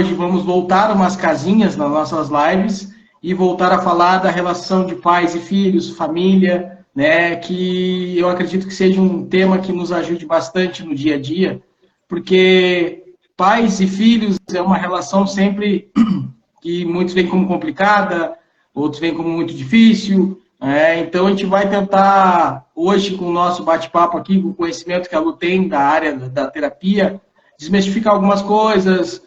hoje vamos voltar umas casinhas nas nossas lives e voltar a falar da relação de pais e filhos, família, né? Que eu acredito que seja um tema que nos ajude bastante no dia a dia, porque pais e filhos é uma relação sempre que muitos veem como complicada, outros veem como muito difícil. Então, a gente vai tentar, hoje, com o nosso bate-papo aqui, com o conhecimento que a Lu tem da área da terapia, desmistificar algumas coisas,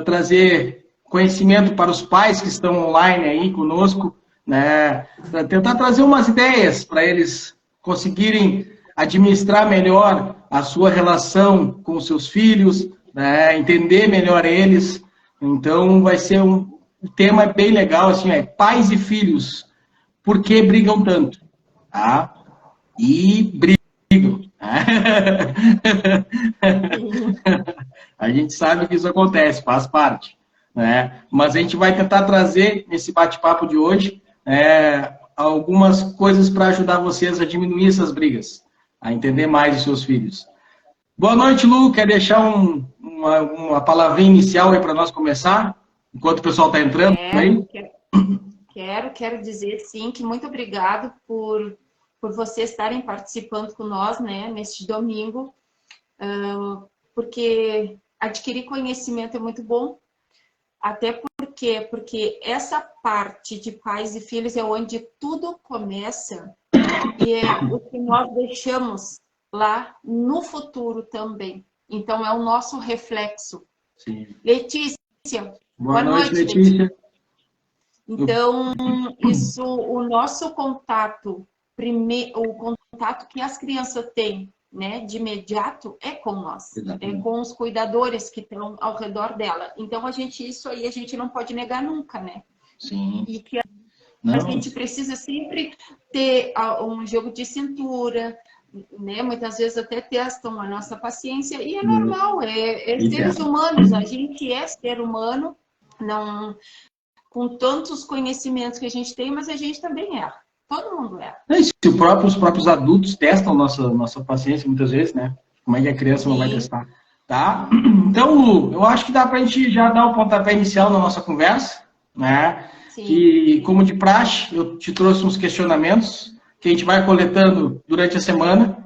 trazer conhecimento para os pais que estão online aí conosco, né? Pra tentar trazer umas ideias para eles conseguirem administrar melhor a sua relação com os seus filhos, né? Entender melhor eles. Então, vai ser o tema é bem legal, assim, pais e filhos, por que brigam tanto? Tá? E brigam. A gente sabe que isso acontece, faz parte. Né? Mas a gente vai tentar trazer nesse bate-papo de hoje algumas coisas para ajudar vocês a diminuir essas brigas, a entender mais os seus filhos. Boa noite, Lu. Quer deixar uma palavrinha inicial aí para nós começar? Enquanto o pessoal está entrando aí? Quero dizer, sim, que muito obrigado por vocês estarem participando com nós, né, neste domingo, porque adquirir conhecimento é muito bom, até porque essa parte de pais e filhos é onde tudo começa e é o que nós deixamos lá no futuro também. Então, é o nosso reflexo. Sim. Letícia, boa noite, Letícia. Então, o nosso contato, o contato que as crianças têm, né, de imediato, é com nós. Exatamente. É com os cuidadores que estão ao redor dela. Então, isso aí a gente não pode negar nunca, né? Sim. E que a gente precisa sempre ter um jogo de cintura, né? Muitas vezes até testam a nossa paciência, e é normal, seres humanos, a gente é ser humano, não com tantos conhecimentos que a gente tem, mas a gente também erra. Todo mundo erra. Os próprios adultos testam nossa paciência muitas vezes, né? Como é que a criança não vai testar? Tá? Então, Lu, eu acho que dá para a gente já dar o pontapé inicial na nossa conversa, né? Sim. Que, como de praxe, eu te trouxe uns questionamentos que a gente vai coletando durante a semana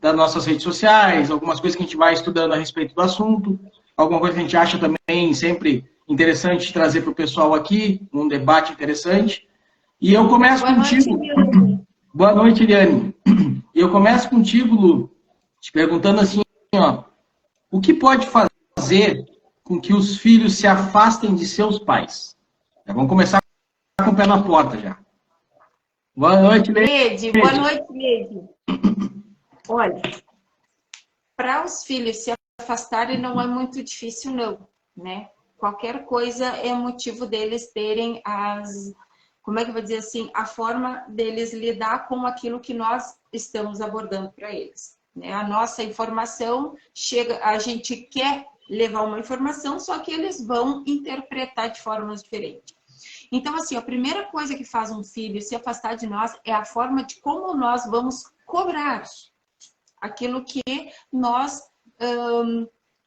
das nossas redes sociais, algumas coisas que a gente vai estudando a respeito do assunto, alguma coisa que a gente acha também sempre interessante trazer para o pessoal aqui, um debate interessante. E eu começo contigo. Boa noite, Eliane. E eu começo contigo, Lu, te perguntando assim, ó, o que pode fazer com que os filhos se afastem de seus pais? Já vamos começar com o pé na porta já. Boa noite, Lede. Boa noite, Lede. Olha, para os filhos se afastarem não é muito difícil, não, né? Qualquer coisa é motivo deles terem como é que eu vou dizer assim, a forma deles lidar com aquilo que nós estamos abordando para eles. Né? A nossa informação chega, a gente quer levar uma informação, só que eles vão interpretar de formas diferentes. Então, assim, a primeira coisa que faz um filho se afastar de nós é a forma de como nós vamos cobrar aquilo que nós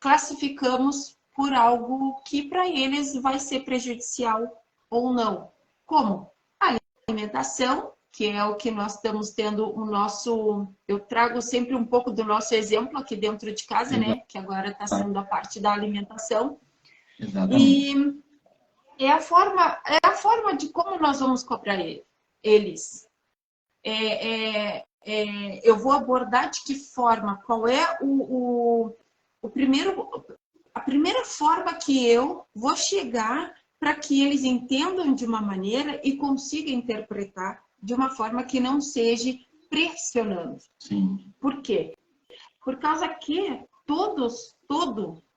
classificamos por algo que para eles vai ser prejudicial ou não. Como? A alimentação, que é o que nós estamos tendo eu trago sempre um pouco do nosso exemplo aqui dentro de casa, né? Que agora está sendo a parte da alimentação. Exatamente. E é a forma de como nós vamos cobrar eles. Eu vou abordar de que forma, qual é a primeira forma que eu vou chegar para que eles entendam de uma maneira e consigam interpretar de uma forma que não seja pressionando. Sim. Por quê? Por causa que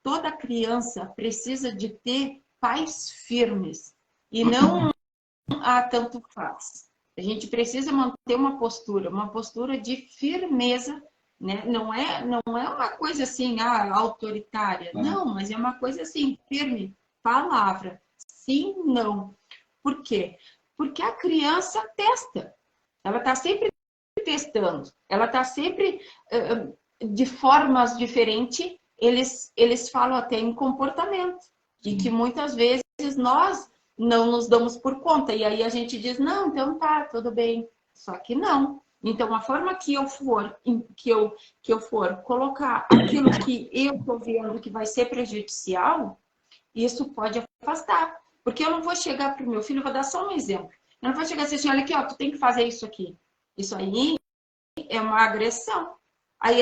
toda criança precisa de ter pais firmes e não tanto faz. A gente precisa manter uma postura de firmeza, né? Não é uma coisa assim, autoritária. Não, mas é uma coisa assim, firme, palavra. Sim, não. Por quê? Porque a criança testa. Ela está sempre testando. Ela está sempre de formas diferentes. Eles falam até em comportamento. E que muitas vezes nós não nos damos por conta. E aí a gente diz, não, então tá, tudo bem. Só que não. Então, a forma que eu for colocar aquilo que eu estou vendo que vai ser prejudicial, isso pode afastar. Porque eu não vou chegar para o meu filho, vou dar só um exemplo. Eu não vou chegar assim, olha aqui, ó, tu tem que fazer isso aqui. Isso aí é uma agressão. Aí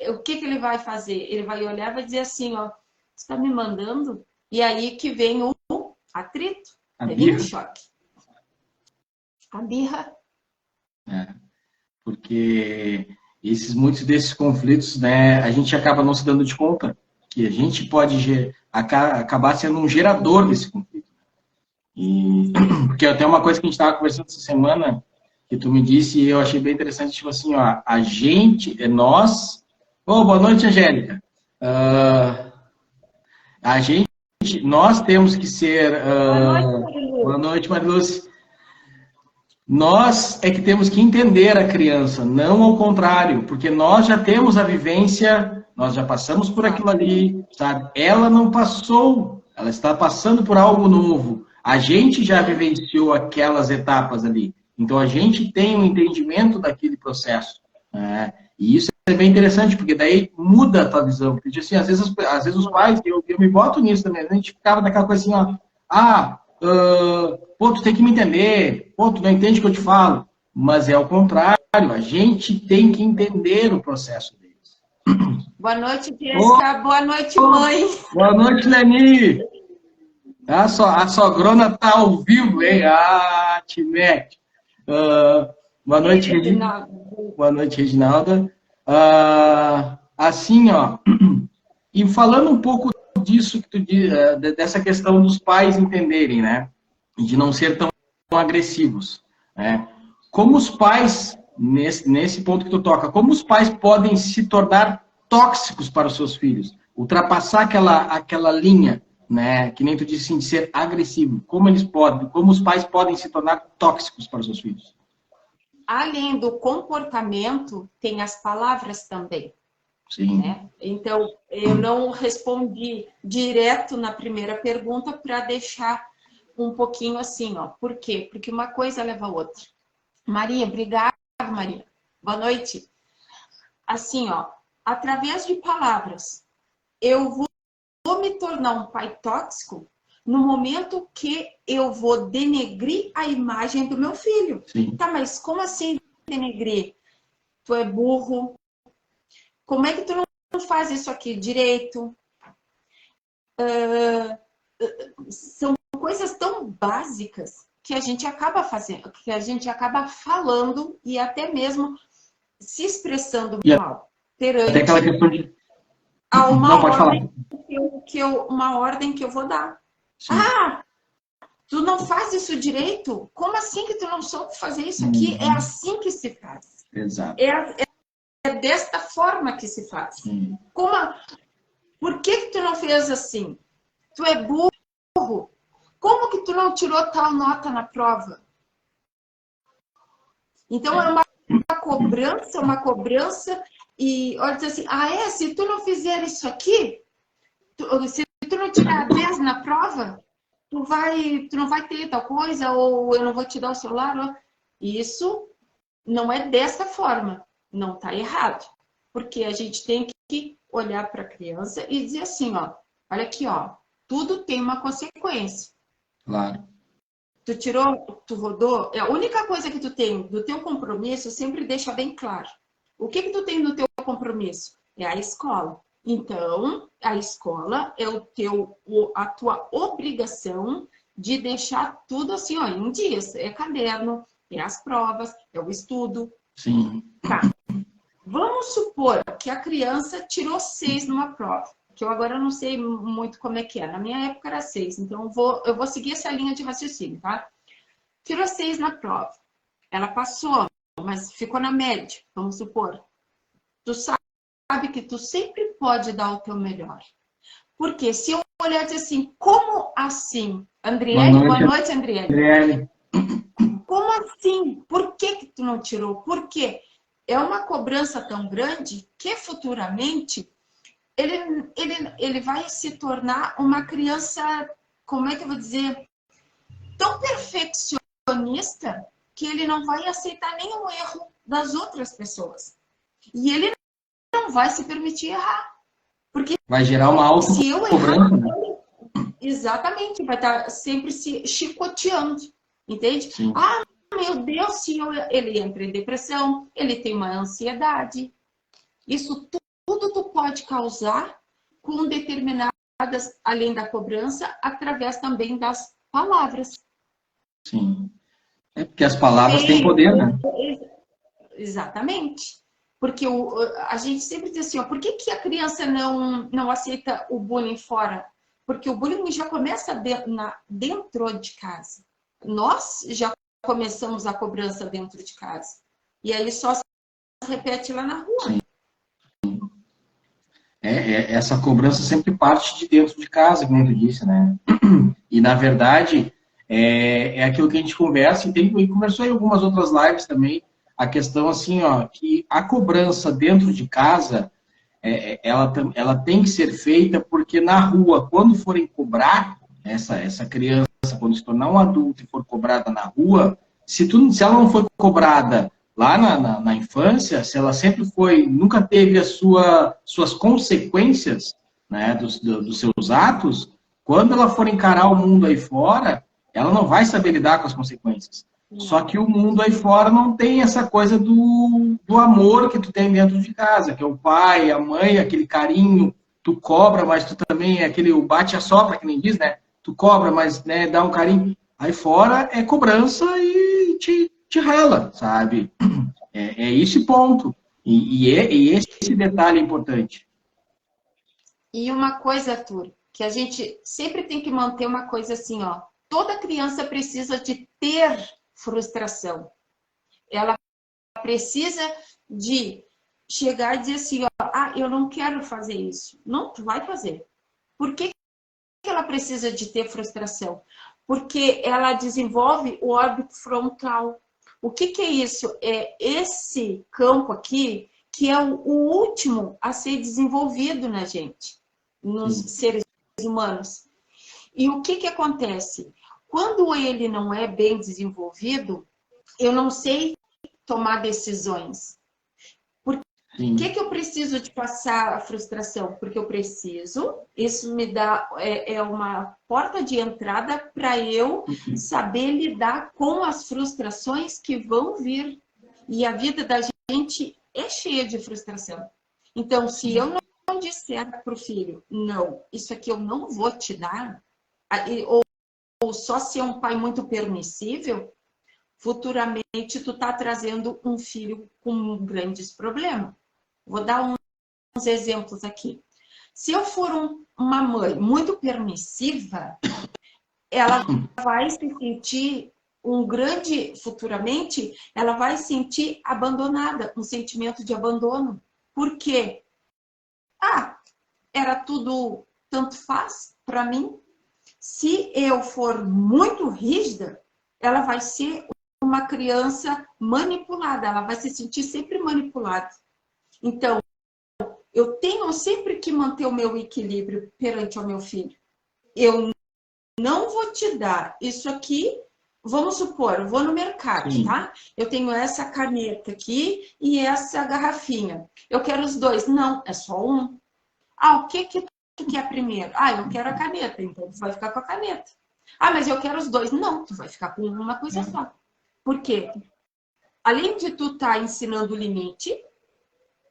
o que ele vai fazer? Ele vai olhar e vai dizer assim, ó, você está me mandando? E aí que vem o atrito, A vem birra. o choque. A birra. Porque muitos desses conflitos, né, a gente acaba não se dando de conta que a gente pode acabar sendo um gerador desse conflito. Porque até uma coisa que a gente estava conversando essa semana, que tu me disse, e eu achei bem interessante, tipo assim, ó, nós... Boa noite, Angélica. Nós temos que ser... boa noite, Mariluz. Nós é que temos que entender a criança, não ao contrário, porque nós já temos a vivência, nós já passamos por aquilo ali, sabe? Ela não passou, ela está passando por algo novo. A gente já vivenciou aquelas etapas ali. Então, a gente tem um entendimento daquele processo. Né? E isso é bem interessante, porque daí muda a tua visão. Porque, assim, às vezes os pais, eu me boto nisso também, a gente ficava naquela coisa assim, ó, pô, tu tem que me entender, pô, tu não entende o que eu te falo. Mas é ao contrário, a gente tem que entender o processo deles. Boa noite, Jéssica. Boa noite, mãe. Boa noite, Leni. A sogrona tá ao vivo, hein? Te mete. Boa noite, Reginalda. Boa noite, Reginalda. Assim, ó, e falando um pouco disso que tu dessa questão dos pais entenderem, né? E de não ser tão agressivos, né? Como os pais, nesse ponto que tu toca, como os pais podem se tornar tóxicos para os seus filhos? Ultrapassar aquela linha, né? Que nem tu disse assim, de ser agressivo. Como os pais podem se tornar tóxicos para os seus filhos? Além do comportamento, tem as palavras também. Sim. Né? Então, eu não respondi direto na primeira pergunta para deixar um pouquinho assim, ó. Por quê? Porque uma coisa leva a outra. Maria, obrigada, Maria. Boa noite. Assim, ó, através de palavras, eu vou me tornar um pai tóxico no momento que eu vou denegrir a imagem do meu filho. Sim. Tá, mas como assim denegrir? Tu é burro? Como é que tu não faz isso aqui direito? São coisas tão básicas que a gente acaba fazendo, que a gente acaba falando e até mesmo se expressando mal perante até aquela questão de... a uma não, pode ordem falar. uma ordem que eu vou dar. Sim. Tu não faz isso direito? Como assim que tu não soube fazer isso aqui? É assim que se faz. Exato. É desta forma que se faz. Por que tu não fez assim? Tu é burro. Como que tu não tirou tal nota na prova? Então é uma cobrança e olha assim, se tu não fizer isso aqui, se tu não tirar 10 na prova, tu não vai ter tal coisa, ou eu não vou te dar o celular. Isso não é dessa forma. Não está errado. Porque a gente tem que olhar para a criança e dizer assim, ó, olha aqui, ó, tudo tem uma consequência. Claro. Tu rodou, a única coisa que tu tem do teu compromisso, sempre deixa bem claro. O que tu tem no teu compromisso? É a escola. Então, a escola é a tua obrigação de deixar tudo assim, ó, em dias. É caderno, é as provas, é o estudo. Sim. Tá. Vamos supor que a criança tirou 6 numa prova, que eu agora não sei muito como é que é. Na minha época era 6, então eu vou seguir essa linha de raciocínio, tá? Tirou 6 na prova. Ela passou, mas ficou na média, vamos supor. Tu sabe que tu sempre pode dar o teu melhor. Porque se eu olhar e dizer assim, como assim? Andriele, boa noite, Andriele. Como assim? Por que tu não tirou? Por quê? É uma cobrança tão grande que futuramente ele vai se tornar uma criança, como é que eu vou dizer, tão perfeccionista que ele não vai aceitar nenhum erro das outras pessoas. E ele não vai se permitir errar. Porque vai gerar uma autocobrança, né? Exatamente, vai estar sempre se chicoteando, entende? Sim. Ah, meu Deus, se ele entra em depressão, ele tem uma ansiedade. Isso tudo tu pode causar com determinadas, além da cobrança, através também das palavras. Sim. É porque as palavras têm poder, né? Exatamente. Porque a gente sempre diz assim, ó, por que a criança não aceita o bullying fora? Porque o bullying já começa dentro de casa. Nós já começamos a cobrança dentro de casa. E aí só se repete lá na rua. Sim. Essa cobrança sempre parte de dentro de casa, como tu disse, né? E, na verdade, é aquilo que a gente conversa, e conversou em algumas outras lives também, a questão assim, ó, que a cobrança dentro de casa, ela tem que ser feita porque na rua, quando forem cobrar essa criança, quando se tornar um adulto e for cobrada na rua, se ela não foi cobrada lá na infância, se ela sempre nunca teve suas consequências, né, dos seus atos, quando ela for encarar o mundo aí fora, ela não vai saber lidar com as consequências. Só que o mundo aí fora não tem essa coisa do amor que tu tem dentro de casa, que é o pai, a mãe, aquele carinho, tu cobra, mas tu também é aquele o bate a sopra, que nem diz, né? Tu cobra, mas né, dá um carinho. Aí fora é cobrança e te rala, sabe? É esse ponto. E esse detalhe é importante. E uma coisa, Arthur, que a gente sempre tem que manter uma coisa assim, ó. Toda criança precisa de ter frustração. Ela precisa de chegar e dizer assim, ó, ah, eu não quero fazer isso. Não, tu vai fazer. Por que ela precisa de ter frustração? Porque ela desenvolve o órbito frontal. O que é isso? É esse campo aqui que é o último a ser desenvolvido na gente, nos seres humanos. E o que acontece? Quando ele não é bem desenvolvido, eu não sei tomar decisões. Por que eu preciso de passar a frustração? Porque eu preciso, isso me dá uma porta de entrada para eu saber lidar com as frustrações que vão vir. E a vida da gente é cheia de frustração. Então, se eu não disser para o filho, não, isso aqui eu não vou te dar, ou só ser um pai muito permissível, futuramente tu tá trazendo um filho com grandes problemas. Vou dar uns exemplos aqui. Se eu for uma mãe muito permissiva, ela vai se sentir futuramente, ela vai se sentir abandonada, um sentimento de abandono. Por quê? Ah, era tudo tanto faz para mim. Se eu for muito rígida, ela vai ser uma criança manipulada, ela vai se sentir sempre manipulada. Então, eu tenho sempre que manter o meu equilíbrio perante o meu filho. Eu não vou te dar isso aqui, vamos supor, eu vou no mercado, tá? Eu tenho essa caneta aqui e essa garrafinha. Eu quero os dois. Não, é só um. Ah, o que tu quer primeiro? Ah, eu quero a caneta, então tu vai ficar com a caneta. Ah, mas eu quero os dois. Não, tu vai ficar com uma coisa só. Por quê? Além de tu estar ensinando o limite,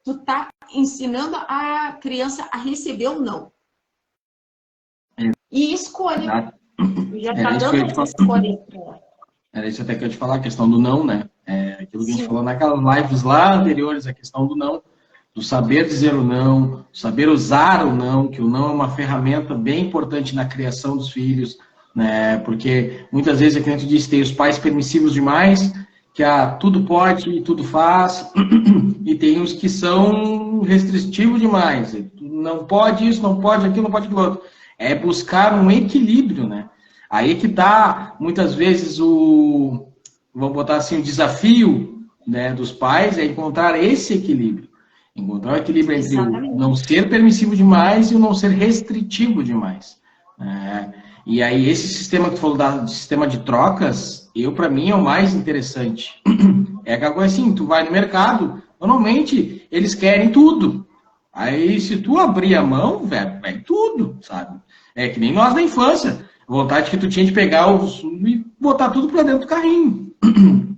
tu tá ensinando a criança a receber ou não. E escolha. Já tá dando escolha. Era isso até que eu ia te falar, a questão do não, né? Aquilo que a gente falou naquelas lives lá anteriores, a questão do não, do saber dizer o não, saber usar o não, que o não é uma ferramenta bem importante na criação dos filhos, né? Porque muitas vezes, como tu disse, tem os pais permissivos demais, que tudo pode e tudo faz, e tem os que são restritivos demais. Não pode isso, não pode aquilo, não pode aquilo outro. É buscar um equilíbrio, né? Aí que está, muitas vezes, vamos botar assim, o desafio, né, dos pais é encontrar esse equilíbrio. Encontrar o equilíbrio entre o Exatamente. não ser permissivo demais e o não ser restritivo demais. E aí, esse sistema que tu falou, do sistema de trocas, para mim, é o mais interessante. É aquela coisa assim, tu vai no mercado, normalmente eles querem tudo. Aí, se tu abrir a mão, velho, vem tudo, sabe? É que nem nós na infância. A vontade que tu tinha de pegar e botar tudo pra dentro do carrinho.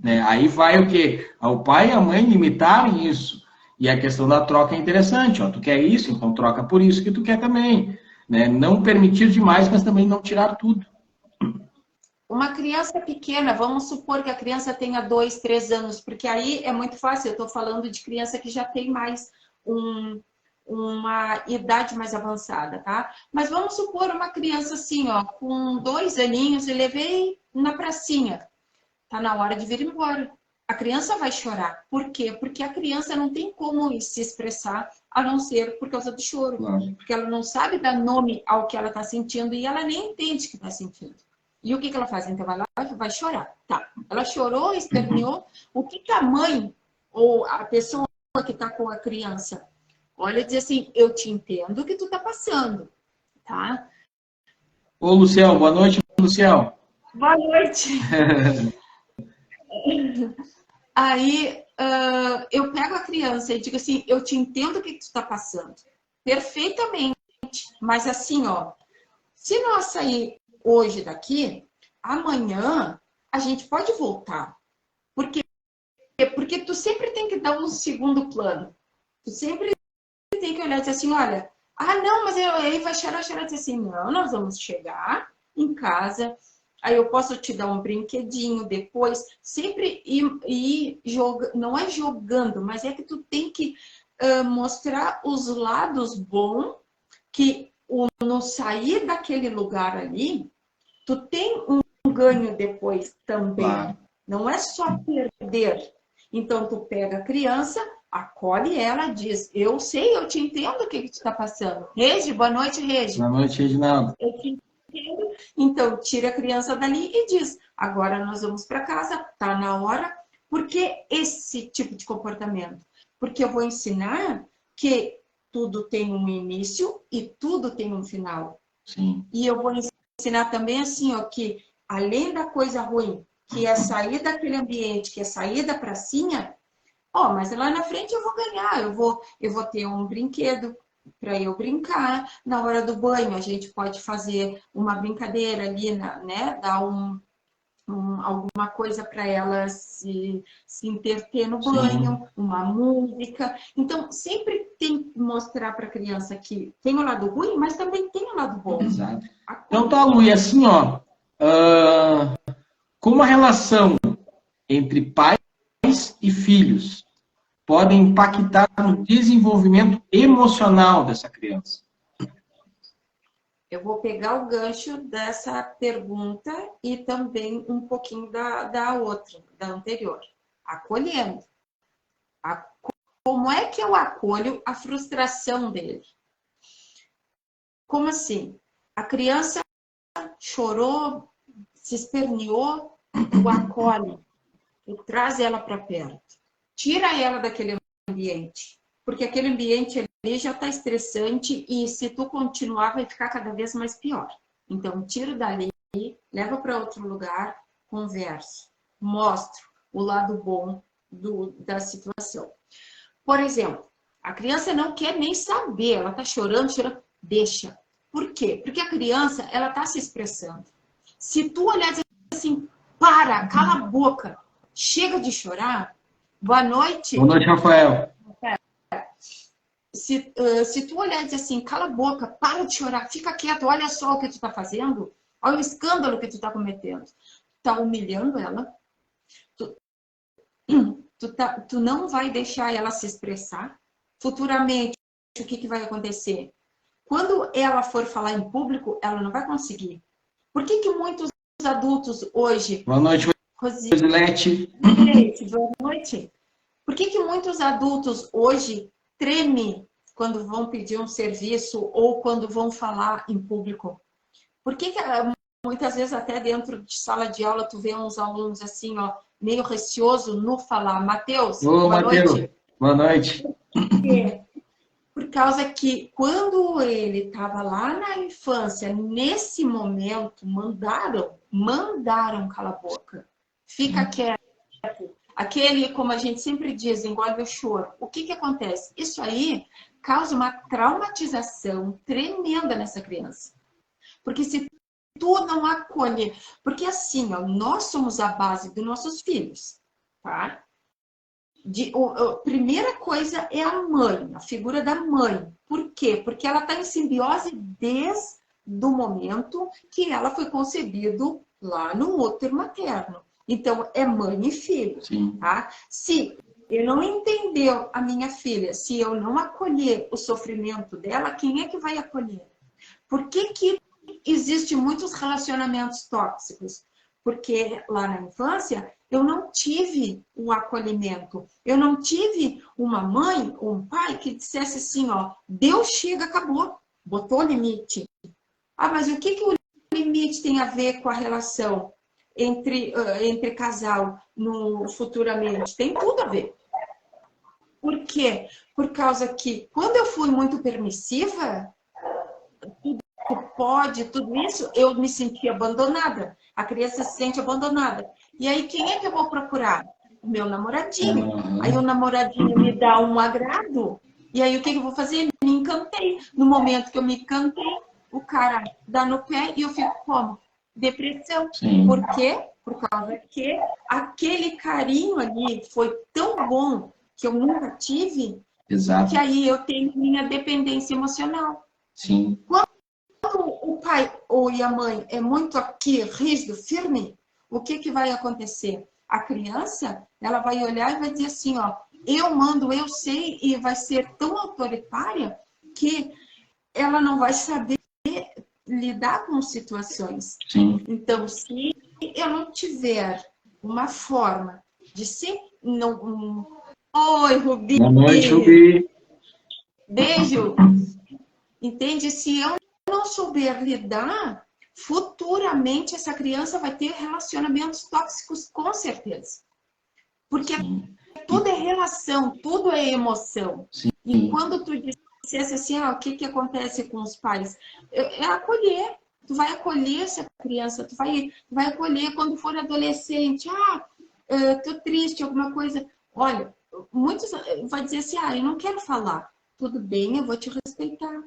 Né? Aí vai o quê? O pai e a mãe limitarem isso. E a questão da troca é interessante. Ó, tu quer isso, então troca por isso que tu quer também. Né? Não permitir demais, mas também não tirar tudo. Uma criança pequena, vamos supor que a criança tenha 2, 3 anos, porque aí é muito fácil, eu estou falando de criança que já tem mais uma idade mais avançada, tá? Mas vamos supor uma criança assim, ó, com 2 aninhos, eu levei na pracinha. Tá na hora de vir embora. A criança vai chorar. Por quê? Porque a criança não tem como se expressar a não ser por causa do choro. Claro. Porque ela não sabe dar nome ao que ela está sentindo e ela nem entende que está sentindo. E o que ela faz? Então, ela vai chorar. Tá. Ela chorou, esperneou. O que a mãe ou a pessoa que está com a criança olha e diz assim, eu te entendo o que tu está passando. Tá? Ô, Luciel, boa noite, Luciel. Boa noite. Aí eu pego a criança e digo assim, eu te entendo o que tu está passando. Perfeitamente. Mas assim, ó, se nós sair hoje daqui, amanhã a gente pode voltar. Por quê? Porque tu sempre tem que dar um segundo plano. Tu sempre tem que olhar e dizer assim, olha, não, mas aí vai chorar e dizer assim, não, nós vamos chegar em casa, aí eu posso te dar um brinquedinho depois, sempre ir jogando, não é jogando, mas é que tu tem que mostrar os lados bons, que no sair daquele lugar ali, tu tem um ganho depois também. Claro. Não é só perder. Então, tu pega a criança, acolhe ela, diz, eu sei, eu te entendo o que tu está passando. Regi, boa noite, Regi. Boa noite, Reginaldo. Eu te entendo. Então, tira a criança dali e diz, agora nós vamos para casa, tá na hora. Por que esse tipo de comportamento? Porque eu vou ensinar que tudo tem um início e tudo tem um final. Sim. E eu vou ensinar também assim, ó, que além da coisa ruim, que é sair daquele ambiente, que é sair da pracinha, mas lá na frente eu vou ganhar, eu vou ter um brinquedo para eu brincar. Na hora do banho, a gente pode fazer uma brincadeira ali, né? Dar alguma coisa para ela se entreter no banho, sim, uma música. Então, sempre tem que mostrar para a criança que tem o lado ruim, mas também tem o lado bom. Exato. Então tá, Lu, e assim, ó, como a relação entre pais e filhos podem impactar no desenvolvimento emocional dessa criança? Eu vou pegar o gancho dessa pergunta e também um pouquinho da outra, da anterior. Acolhendo. Como é que eu acolho a frustração dele? Como assim? A criança chorou, se esperneou, o acolhe, e traz ela para perto. Tira ela daquele ambiente. Porque aquele ambiente ali já está estressante e se tu continuar vai ficar cada vez mais pior. Então, tira dali, leva para outro lugar, conversa, mostra o lado bom da situação. Por exemplo, a criança não quer nem saber, ela está chorando, deixa. Por quê? Porque a criança, ela está se expressando. Se tu olhar assim, cala a boca, chega de chorar, boa noite. Boa noite, Rafael. Se tu olhar e dizer assim, cala a boca, para de chorar, fica quieto, olha só o que tu está fazendo, olha o escândalo que tu está cometendo. Está humilhando ela. Tu não vai deixar ela se expressar. Futuramente, o que vai acontecer? Quando ela for falar em público, ela não vai conseguir. Por que muitos adultos hoje... Boa noite, Rosilete. Boa noite. Por que muitos adultos hoje tremem quando vão pedir um serviço ou quando vão falar em público? Por que muitas vezes até dentro de sala de aula tu vê uns alunos assim, ó, meio receoso no falar? Mateus, boa noite. Boa noite. É, por causa que quando ele estava lá na infância, nesse momento, mandaram cala a boca. Fica quieto. Aquele, como a gente sempre diz, engole o choro. O que acontece? Isso aí causa uma traumatização tremenda nessa criança. Porque se tu não acolhe... Porque assim, ó, nós somos a base dos nossos filhos, tá? A primeira coisa é a mãe, a figura da mãe. Por quê? Porque ela está em simbiose desde o momento que ela foi concebido lá no útero materno. Então, é mãe e filho. Sim. Tá? Se eu não entender a minha filha, se eu não acolher o sofrimento dela, quem é que vai acolher? Por que existem muitos relacionamentos tóxicos? Porque lá na infância eu não tive o acolhimento. Eu não tive uma mãe ou um pai que dissesse assim, ó, Deus chega, acabou, botou limite. Ah, mas o que o limite tem a ver com a relação entre casal no futuramente? Tem tudo a ver. Por quê? Por causa que quando eu fui muito permissiva, pode, tudo isso, eu me senti abandonada. A criança se sente abandonada. E aí, quem é que eu vou procurar? O meu namoradinho. Aí o namoradinho me dá um agrado. E aí, o que eu vou fazer? Me encantei. No momento que eu me encantei, o cara dá no pé e eu fico como? Depressão. Sim. Por quê? Por causa que aquele carinho ali foi tão bom que eu nunca tive, Exato. que aí eu tenho minha dependência emocional. Sim. Quando o pai ou a mãe é muito aqui, rígido, firme, o que vai acontecer? A criança, ela vai olhar e vai dizer assim, ó, eu mando, eu sei, e vai ser tão autoritária que ela não vai saber lidar com situações. Sim. Então, se eu não tiver uma forma de ser... Oi, Rubi! Boa noite, Rubi! Beijo! Entende? Se eu não souber lidar, futuramente essa criança vai ter relacionamentos tóxicos, com certeza. Porque tudo é relação, tudo é emoção. Sim. E quando tu dissesse assim, o que acontece com os pais? É acolher. Tu vai acolher essa criança, tu vai acolher quando for adolescente. Tô triste, alguma coisa. Olha, muitos vai dizer assim, eu não quero falar. Tudo bem, eu vou te respeitar.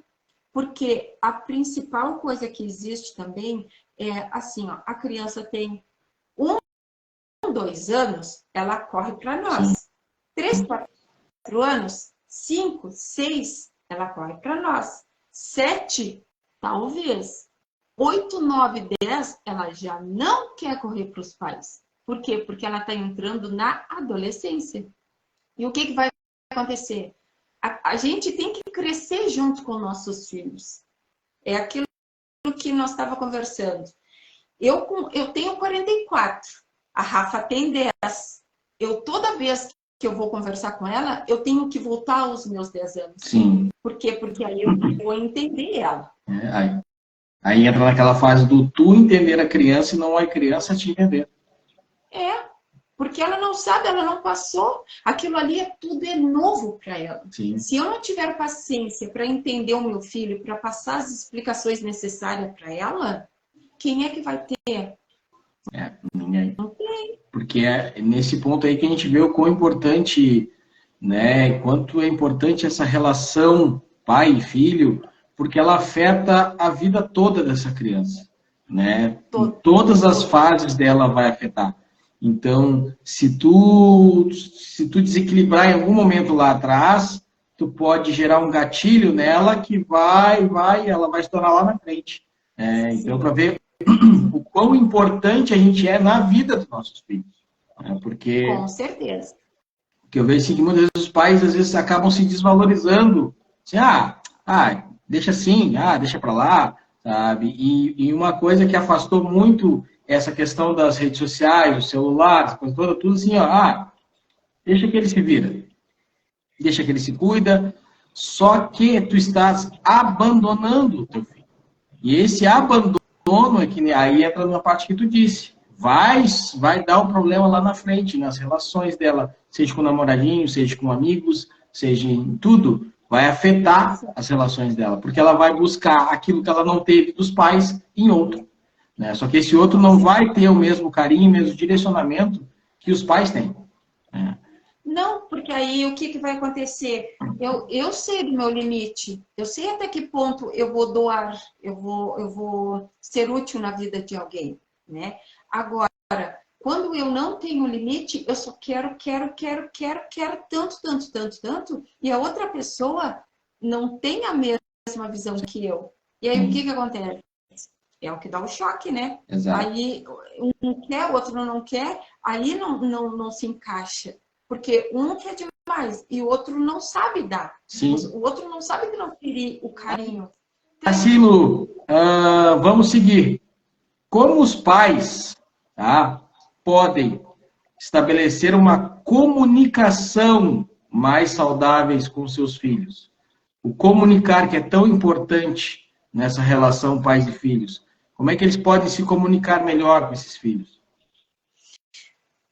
Porque a principal coisa que existe também é assim, ó, a criança tem 2 anos, ela corre para nós. 3, 4 anos, 5, 6, ela corre para nós. 7, talvez. 8, 9, 10, ela já não quer correr para os pais. Por quê? Porque ela está entrando na adolescência. E o que vai acontecer? A gente tem que crescer junto com nossos filhos. É aquilo que nós estávamos conversando. Eu tenho 44, a Rafa tem 10. Toda vez que eu vou conversar com ela, eu tenho que voltar aos meus 10 anos. Sim. Por quê? Porque aí eu vou entender ela. Aí entra naquela fase do tu entender a criança e não a criança te entender. Porque ela não sabe, ela não passou. Aquilo ali tudo é novo para ela. Sim. Se eu não tiver paciência para entender o meu filho, para passar as explicações necessárias para ela, quem é que vai ter? Ninguém. Não tem. Porque é nesse ponto aí que a gente vê o quão importante, né, quanto é importante essa relação pai e filho, porque ela afeta a vida toda dessa criança, né? Em todas as fases dela vai afetar. Então, se tu desequilibrar em algum momento lá atrás, tu pode gerar um gatilho nela que ela vai se tornar lá na frente. Então, para ver o quão importante a gente é na vida dos nossos filhos. Porque, com certeza. Porque eu vejo assim, que muitas vezes os pais, às vezes, acabam se desvalorizando. Assim, deixa assim, deixa para lá, sabe? E uma coisa que afastou muito essa questão das redes sociais, os celulares, tudo assim, deixa que ele se vira, deixa que ele se cuida, só que tu estás abandonando o teu filho. E esse abandono é que aí entra na parte que tu disse, vai dar um problema lá na frente, nas relações dela, seja com namoradinho, seja com amigos, seja em tudo, vai afetar as relações dela, porque ela vai buscar aquilo que ela não teve dos pais em outro, né? Só que esse outro não vai ter o mesmo carinho, o mesmo direcionamento que os pais têm, né? Não, porque aí o que, que vai acontecer? Eu sei do meu limite, eu sei até que ponto eu vou doar, eu vou ser útil na vida de alguém, né? Agora, quando eu não tenho limite, eu só quero tanto, tanto, tanto, tanto, e a outra pessoa não tem a mesma visão que eu. E aí o que, que acontece? É o que dá o choque, né? Exato. Aí um quer, o outro não quer, aí não se encaixa. Porque um quer demais e o outro não sabe dar. Sim. O outro não sabe transferir o carinho. Assim, Lu, vamos seguir. Como os pais, tá, podem estabelecer uma comunicação mais saudáveis com seus filhos? O comunicar, que é tão importante nessa relação pais e filhos. Como é que eles podem se comunicar melhor com esses filhos?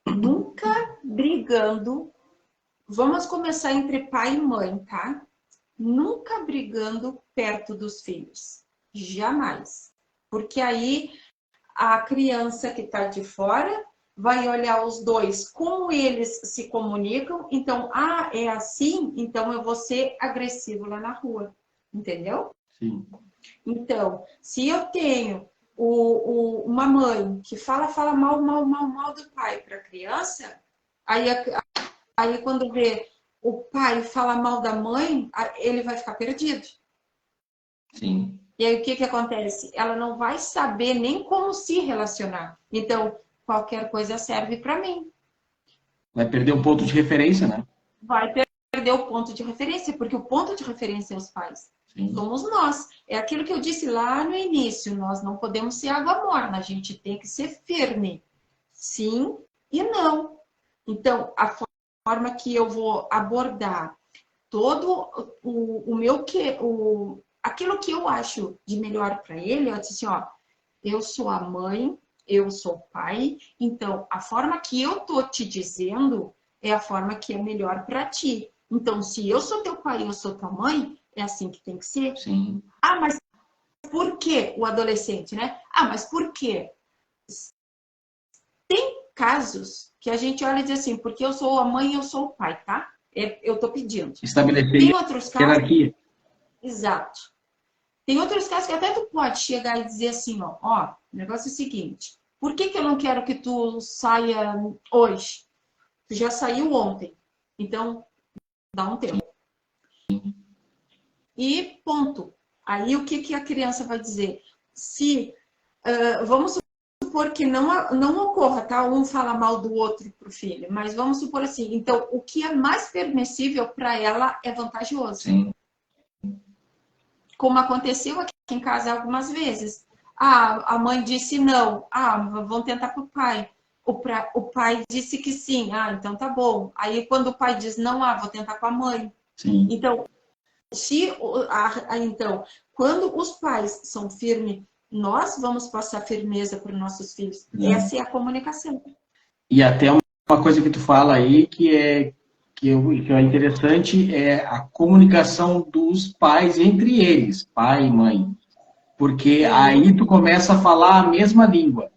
Nunca brigando. Vamos começar entre pai e mãe, tá? Nunca brigando perto dos filhos. Jamais. Porque aí a criança que está de fora vai olhar os dois, como eles se comunicam. Então, é assim, então eu vou ser agressivo lá na rua. Entendeu? Sim. Então, se eu tenho uma mãe que fala mal do pai para a criança, aí quando vê o pai fala mal da mãe, ele vai ficar perdido. Sim. E aí o que acontece? Ela não vai saber nem como se relacionar. Então, qualquer coisa serve para mim. Vai perder um ponto de referência, né? Vai perder o ponto de referência, porque o ponto de referência é os pais. Sim. Somos nós. É aquilo que eu disse lá no início. Nós não podemos ser água morna. A gente tem que ser firme. Sim e não. Então, a forma que eu vou abordar todo aquilo que eu acho de melhor para ele, eu disse assim, ó, eu sou a mãe, eu sou o pai, então a forma que eu tô te dizendo é a forma que é melhor para ti. Então, se eu sou teu pai e eu sou tua mãe, é assim que tem que ser. Sim. Mas por que o adolescente, né? Mas por quê? Tem casos que a gente olha e diz assim, porque eu sou a mãe e eu sou o pai, tá? Eu tô pedindo. Estabelecer Tem outros casos... hierarquia. Exato. Tem outros casos que até tu pode chegar e dizer assim, ó, o negócio é o seguinte, por que eu não quero que tu saia hoje? Tu já saiu ontem. Então, dá um tempo. E ponto. Aí o que a criança vai dizer? Se, vamos supor que não ocorra, tá? Um fala mal do outro pro filho, mas vamos supor assim, então, o que é mais permissível para ela é vantajoso. Sim. Como aconteceu aqui em casa algumas vezes. A mãe disse não. Vão tentar pro pai. O pai disse que sim. Então tá bom. Aí quando o pai diz não, vou tentar com a mãe. Sim. Então, então, quando os pais são firmes, nós vamos passar firmeza para os nossos filhos. Essa é a comunicação. E até uma coisa que tu fala aí que é interessante é a comunicação dos pais entre eles, pai e mãe. Porque aí tu começa a falar a mesma língua.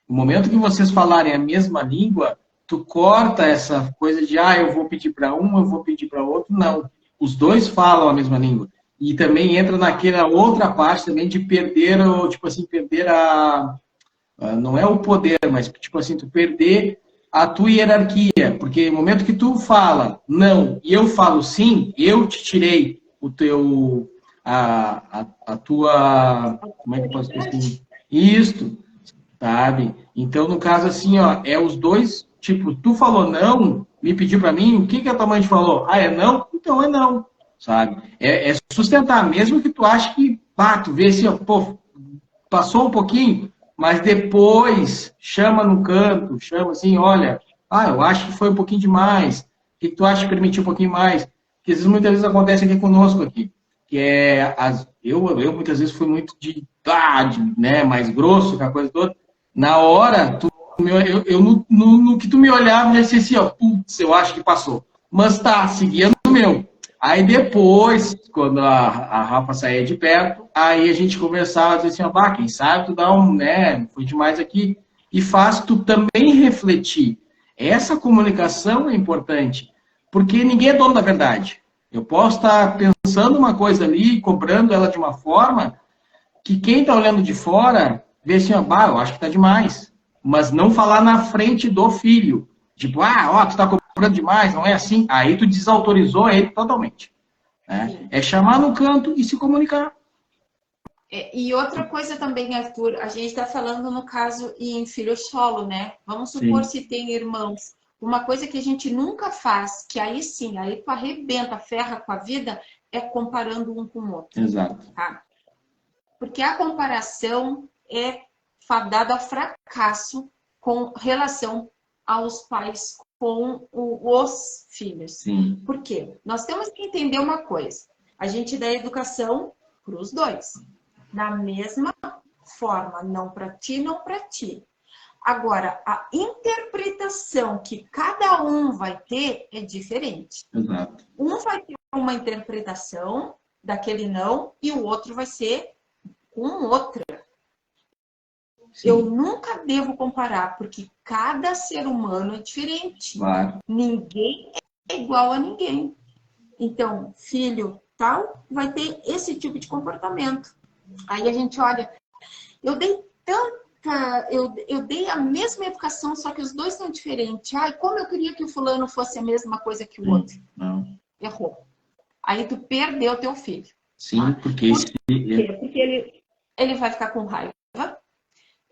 No momento que vocês falarem a mesma língua, tu corta essa coisa de eu vou pedir para um, eu vou pedir para outro. Não. Os dois falam a mesma língua. E também entra naquela outra parte também de perder, tipo assim, perder não é o poder, mas tipo assim, tu perder a tua hierarquia, porque no momento que tu fala não e eu falo sim, eu te tirei o teu, a tua, como é que eu posso dizer assim? Isto, sabe? Então, no caso assim, ó, é os dois, tipo, tu falou não, me pediu para mim, o que a tua mãe te falou? É não? Então é não, sabe? É sustentar, mesmo que tu ache que, tu vê assim, ó, pô, passou um pouquinho, mas depois chama no canto, chama assim, olha, eu acho que foi um pouquinho demais. O que tu acha que permitiu um pouquinho mais? Porque muitas vezes acontece aqui conosco aqui, que eu muitas vezes fui muito né, mais grosso, aquela coisa toda. Na hora, no que tu me olhava, já disse assim, ó, putz, eu acho que passou. Mas seguia no meu. Aí depois, quando a Rafa saía de perto, aí a gente conversava, dizia assim, ó, bah, quem sabe tu dá um, né, foi demais aqui, e faz tu também refletir. Essa comunicação é importante, porque ninguém é dono da verdade. Eu posso estar pensando uma coisa ali, cobrando ela de uma forma, que quem está olhando de fora vê assim, ó, bah, eu acho que está demais. Mas não falar na frente do filho. Tipo, ah, ó, tu está cobrando demais, não é assim. Aí tu desautorizou ele totalmente. Né? É chamar no canto e se comunicar. E outra coisa também, Arthur, a gente está falando no caso em filho solo, né? Vamos supor Sim. se tem irmãos. Uma coisa que a gente nunca faz, que aí sim, aí tu arrebenta, ferra com a vida, é comparando um com o outro. Exato. Tá? Porque a comparação é fadada ao fracasso com relação aos pais com os filhos. Sim. Por quê? Nós temos que entender uma coisa. A gente dá educação para os dois. Da mesma forma, não para ti, não para ti. Agora, a interpretação que cada um vai ter é diferente. Exato. Um vai ter uma interpretação daquele não e o outro vai ser com outra. Sim. Eu nunca devo comparar, porque cada ser humano é diferente. Claro. Ninguém é igual a ninguém. Então, filho tal vai ter esse tipo de comportamento. Aí a gente olha, eu dei tanta, eu dei a mesma educação, só que os dois são diferentes. Ai, como eu queria que o fulano fosse a mesma coisa que o outro. Não. Errou. Aí tu perdeu teu filho. Sim, Tá? porque Por quê? Porque ele vai ficar com raiva,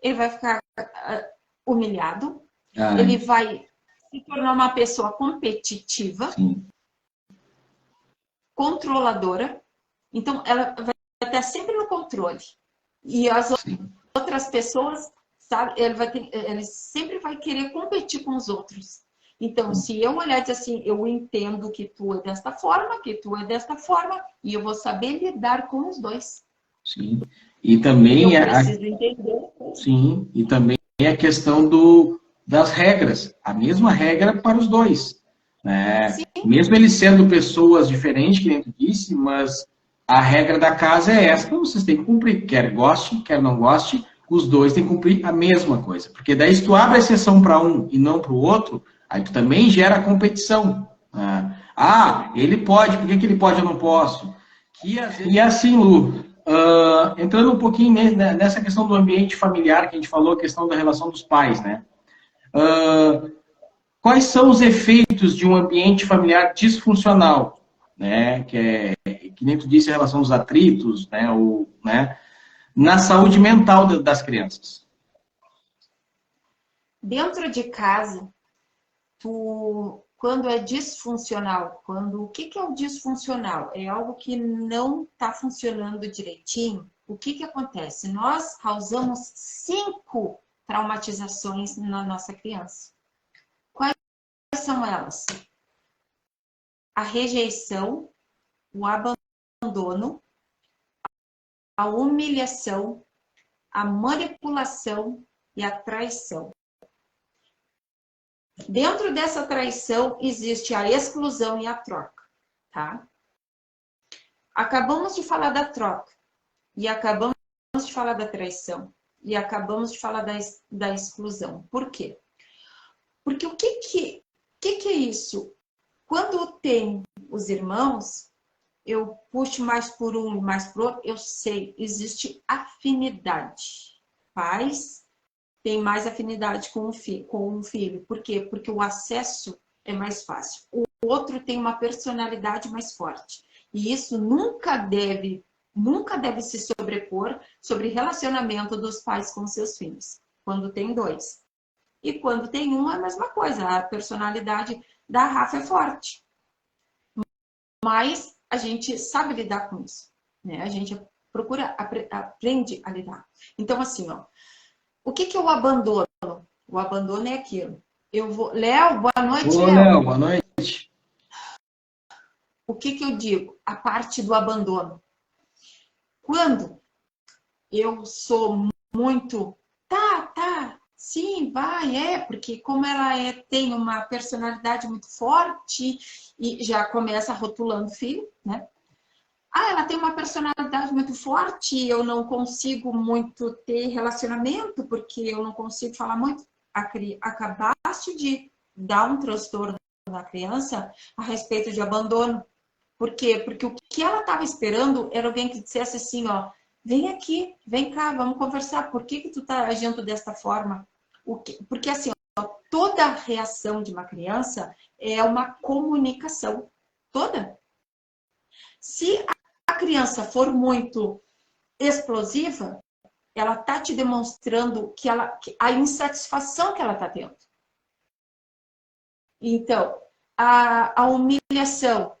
ele vai ficar humilhado, ele vai se tornar uma pessoa competitiva, sim. controladora. Então, ela vai estar sempre no controle. E as outras pessoas, sabe, ele sempre vai querer competir com os outros. Então, se eu olhar e dizer assim, eu entendo que tu é desta forma, que tu é desta forma, e eu vou saber lidar com os dois. Sim. E também eu preciso entender. Sim, e também a questão das regras. A mesma regra para os dois. Né? Mesmo eles sendo pessoas diferentes, que nem tu disse, mas a regra da casa é essa, então vocês têm que cumprir. Quer goste, quer não goste, os dois têm que cumprir a mesma coisa. Porque daí, se tu abre a exceção para um e não para o outro, aí tu também gera competição. Né? Ah, ele pode, por que ele pode e eu não posso? E assim, Lu, entrando um pouquinho nessa questão do ambiente familiar que a gente falou, a questão da relação dos pais, né? Quais são os efeitos de um ambiente familiar disfuncional, né? Que nem tu disse, a relação dos atritos, né? Na saúde mental das crianças. Dentro de casa, quando é disfuncional, o que é o disfuncional? É algo que não está funcionando direitinho. O que acontece? Nós causamos 5 traumatizações na nossa criança. Quais são elas? A rejeição, o abandono, a humilhação, a manipulação e a traição. Dentro dessa traição existe a exclusão e a troca, tá? Acabamos de falar da troca e acabamos de falar da traição e acabamos de falar da exclusão. Por quê? Porque o que é isso? Quando tem os irmãos, eu puxo mais por um e mais por outro, eu sei, existe afinidade. Pais tem mais afinidade com um filho. Por quê? Porque o acesso é mais fácil. O outro tem uma personalidade mais forte. E isso nunca deve se sobrepor sobre relacionamento dos pais com seus filhos. Quando tem 2. E quando tem um, é a mesma coisa. A personalidade da Rafa é forte. Mas a gente sabe lidar com isso. Né? A gente aprende a lidar. Então, assim, ó. O que é o abandono? O abandono é aquilo. Léo, boa noite, Ô, Léo. Léo, boa noite. O que eu digo? A parte do abandono. Quando eu sou muito, Sim, vai, porque como ela tem uma personalidade muito forte e já começa rotulando o filho, né? Ah, ela tem uma personalidade muito forte, eu não consigo muito ter relacionamento, porque eu não consigo falar muito. Acabaste de dar um transtorno na criança a respeito de abandono. Por quê? Porque o que ela estava esperando era alguém que dissesse assim, ó, vem aqui, vem cá, vamos conversar. Por que tu tá agindo desta forma? Porque assim, ó, toda reação de uma criança é uma comunicação. Toda. Se a criança for muito explosiva, ela está te demonstrando que a insatisfação que ela está tendo. Então, a humilhação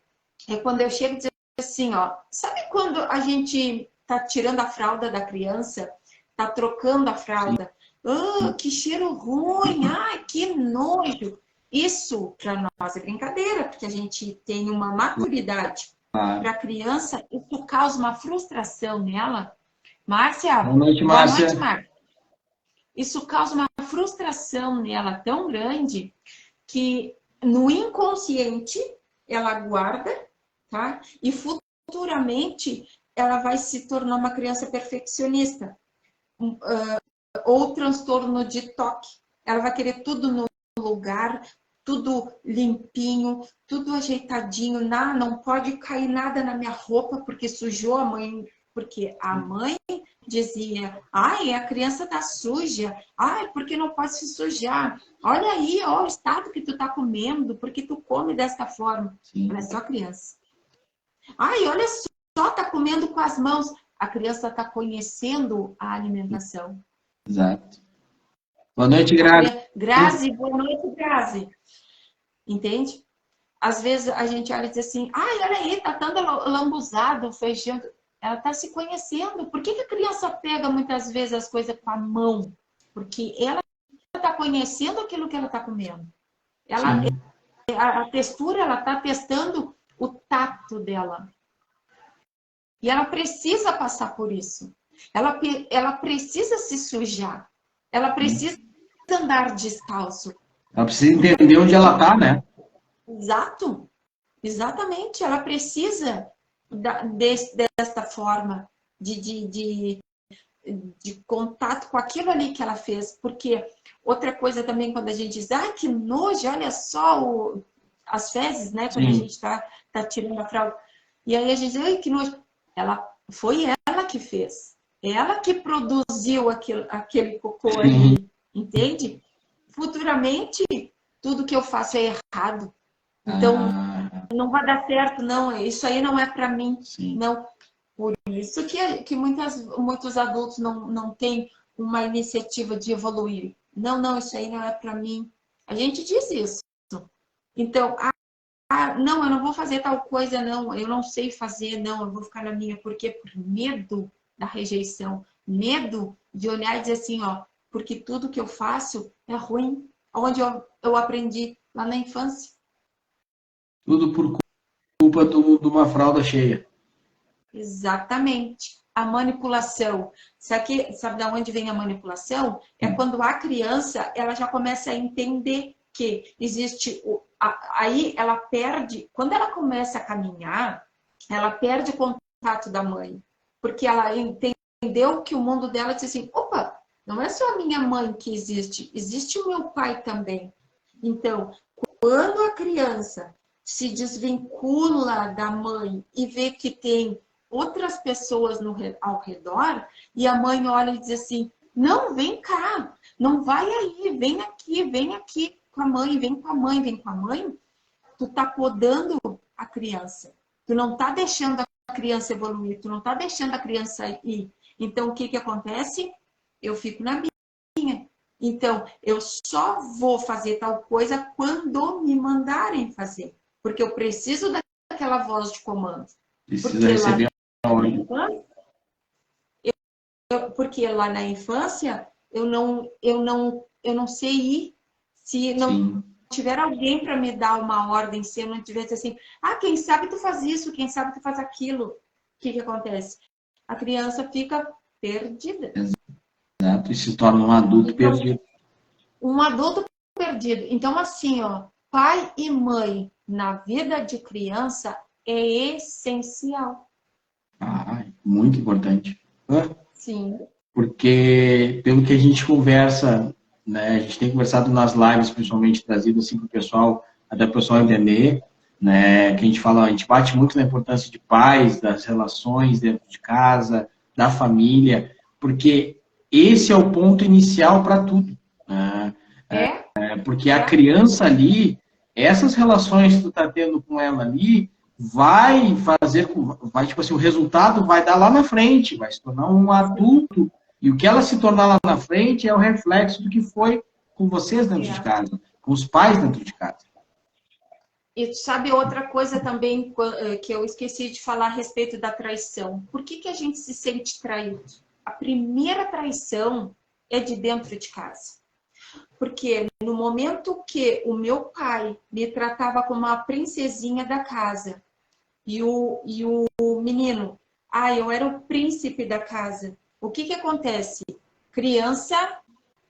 é quando eu chego e digo assim, ó, sabe quando a gente está tirando a fralda da criança, está trocando a fralda? Ah, que cheiro ruim, ai, que nojo. Isso, para nós, é brincadeira, porque a gente tem uma maturidade. Para a criança, isso causa uma frustração nela. Márcia, Boa noite, boa Márcia. noite, Márcia. Isso causa uma frustração nela tão grande que no inconsciente ela guarda, tá? E futuramente ela vai se tornar uma criança perfeccionista ou transtorno de toque. Ela vai querer tudo no lugar, tudo limpinho, tudo ajeitadinho, não pode cair nada na minha roupa porque sujou a mãe, porque a mãe dizia, ai, a criança tá suja, ai, porque não pode se sujar, olha aí, ó, o estado que tu tá comendo, porque tu come desta forma. Sim. Ela é só criança. Ai, olha só, tá comendo com as mãos. A criança tá conhecendo a alimentação. Exato. Boa noite, Grazi. Grazi, boa noite, Grazi. Entende? Às vezes a gente olha e diz assim, ai, olha aí, tá tão lambuzado o feijão. Ela tá se conhecendo. Por que a criança pega muitas vezes as coisas com a mão? Porque ela tá conhecendo aquilo que ela tá comendo. A textura, ela tá testando o tato dela. E ela precisa passar por isso. Ela precisa se sujar. Ela precisa andar descalço. Ela precisa entender onde ela está, né? Exato. Exatamente. Ela precisa desta forma de contato com aquilo ali que ela fez. Porque outra coisa também, quando a gente diz, ai, que nojo, olha só as fezes, né? Quando a gente está tirando a fralda. E aí a gente diz, ai, que nojo. Foi ela que fez. Ela que produziu aquele cocô ali. Entende? Futuramente, tudo que eu faço é errado. Então, não vai dar certo, não. Isso aí não é para mim. Sim. Não. Por isso que muitos adultos não têm uma iniciativa de evoluir. Não, isso aí não é para mim. A gente diz isso. Então, não, eu não vou fazer tal coisa, não. Eu não sei fazer, não. Eu vou ficar na minha. Por quê? Por medo da rejeição. Medo de olhar e dizer assim, ó, porque tudo que eu faço é ruim. Onde eu aprendi? Lá na infância. Tudo por culpa de uma fralda cheia. Exatamente. A manipulação. Sabe de onde vem a manipulação? É quando a criança ela já começa a entender que existe... Aí ela perde... Quando ela começa a caminhar, ela perde o contato da mãe. Porque ela entendeu que o mundo dela disse assim, opa, não é só a minha mãe que existe o meu pai também. Então, quando a criança se desvincula da mãe e vê que tem outras pessoas ao redor, e a mãe olha e diz assim, não, vem cá, não vai aí, vem aqui com a mãe, vem com a mãe, vem com a mãe, tu tá podando a criança. Tu não tá deixando a criança evoluir, tu não tá deixando a criança ir. Então, o que acontece? Eu fico na minha. Então, eu só vou fazer tal coisa quando me mandarem fazer. Porque eu preciso daquela voz de comando. Precisa receber a ordem. Porque lá na infância, eu não sei ir. Se não tiver alguém para me dar uma ordem, se eu não tivesse assim, quem sabe tu faz isso, quem sabe tu faz aquilo. O que acontece? A criança fica perdida. Exato, e se torna um adulto perdido. um adulto perdido. Então, assim, ó, pai e mãe na vida de criança é essencial. Ah, muito importante. Sim. Porque, pelo que a gente conversa, né, a gente tem conversado nas lives, principalmente trazido assim para o pessoal, até o pessoal entender, né, que a gente fala, a gente bate muito na importância de pais, das relações dentro de casa, da família, porque esse é o ponto inicial para tudo, né? É? Porque a criança ali, essas relações que tu tá tendo com ela ali, vai fazer, vai, tipo assim, o resultado vai dar lá na frente, vai se tornar um adulto, e o que ela se tornar lá na frente é o reflexo do que foi com vocês dentro de casa, com os pais dentro de casa. E sabe outra coisa também que eu esqueci de falar a respeito da traição. Por que a gente se sente traído? A primeira traição é de dentro de casa. Porque no momento que o meu pai me tratava como uma princesinha da casa e o menino, eu era o príncipe da casa. O que acontece? Criança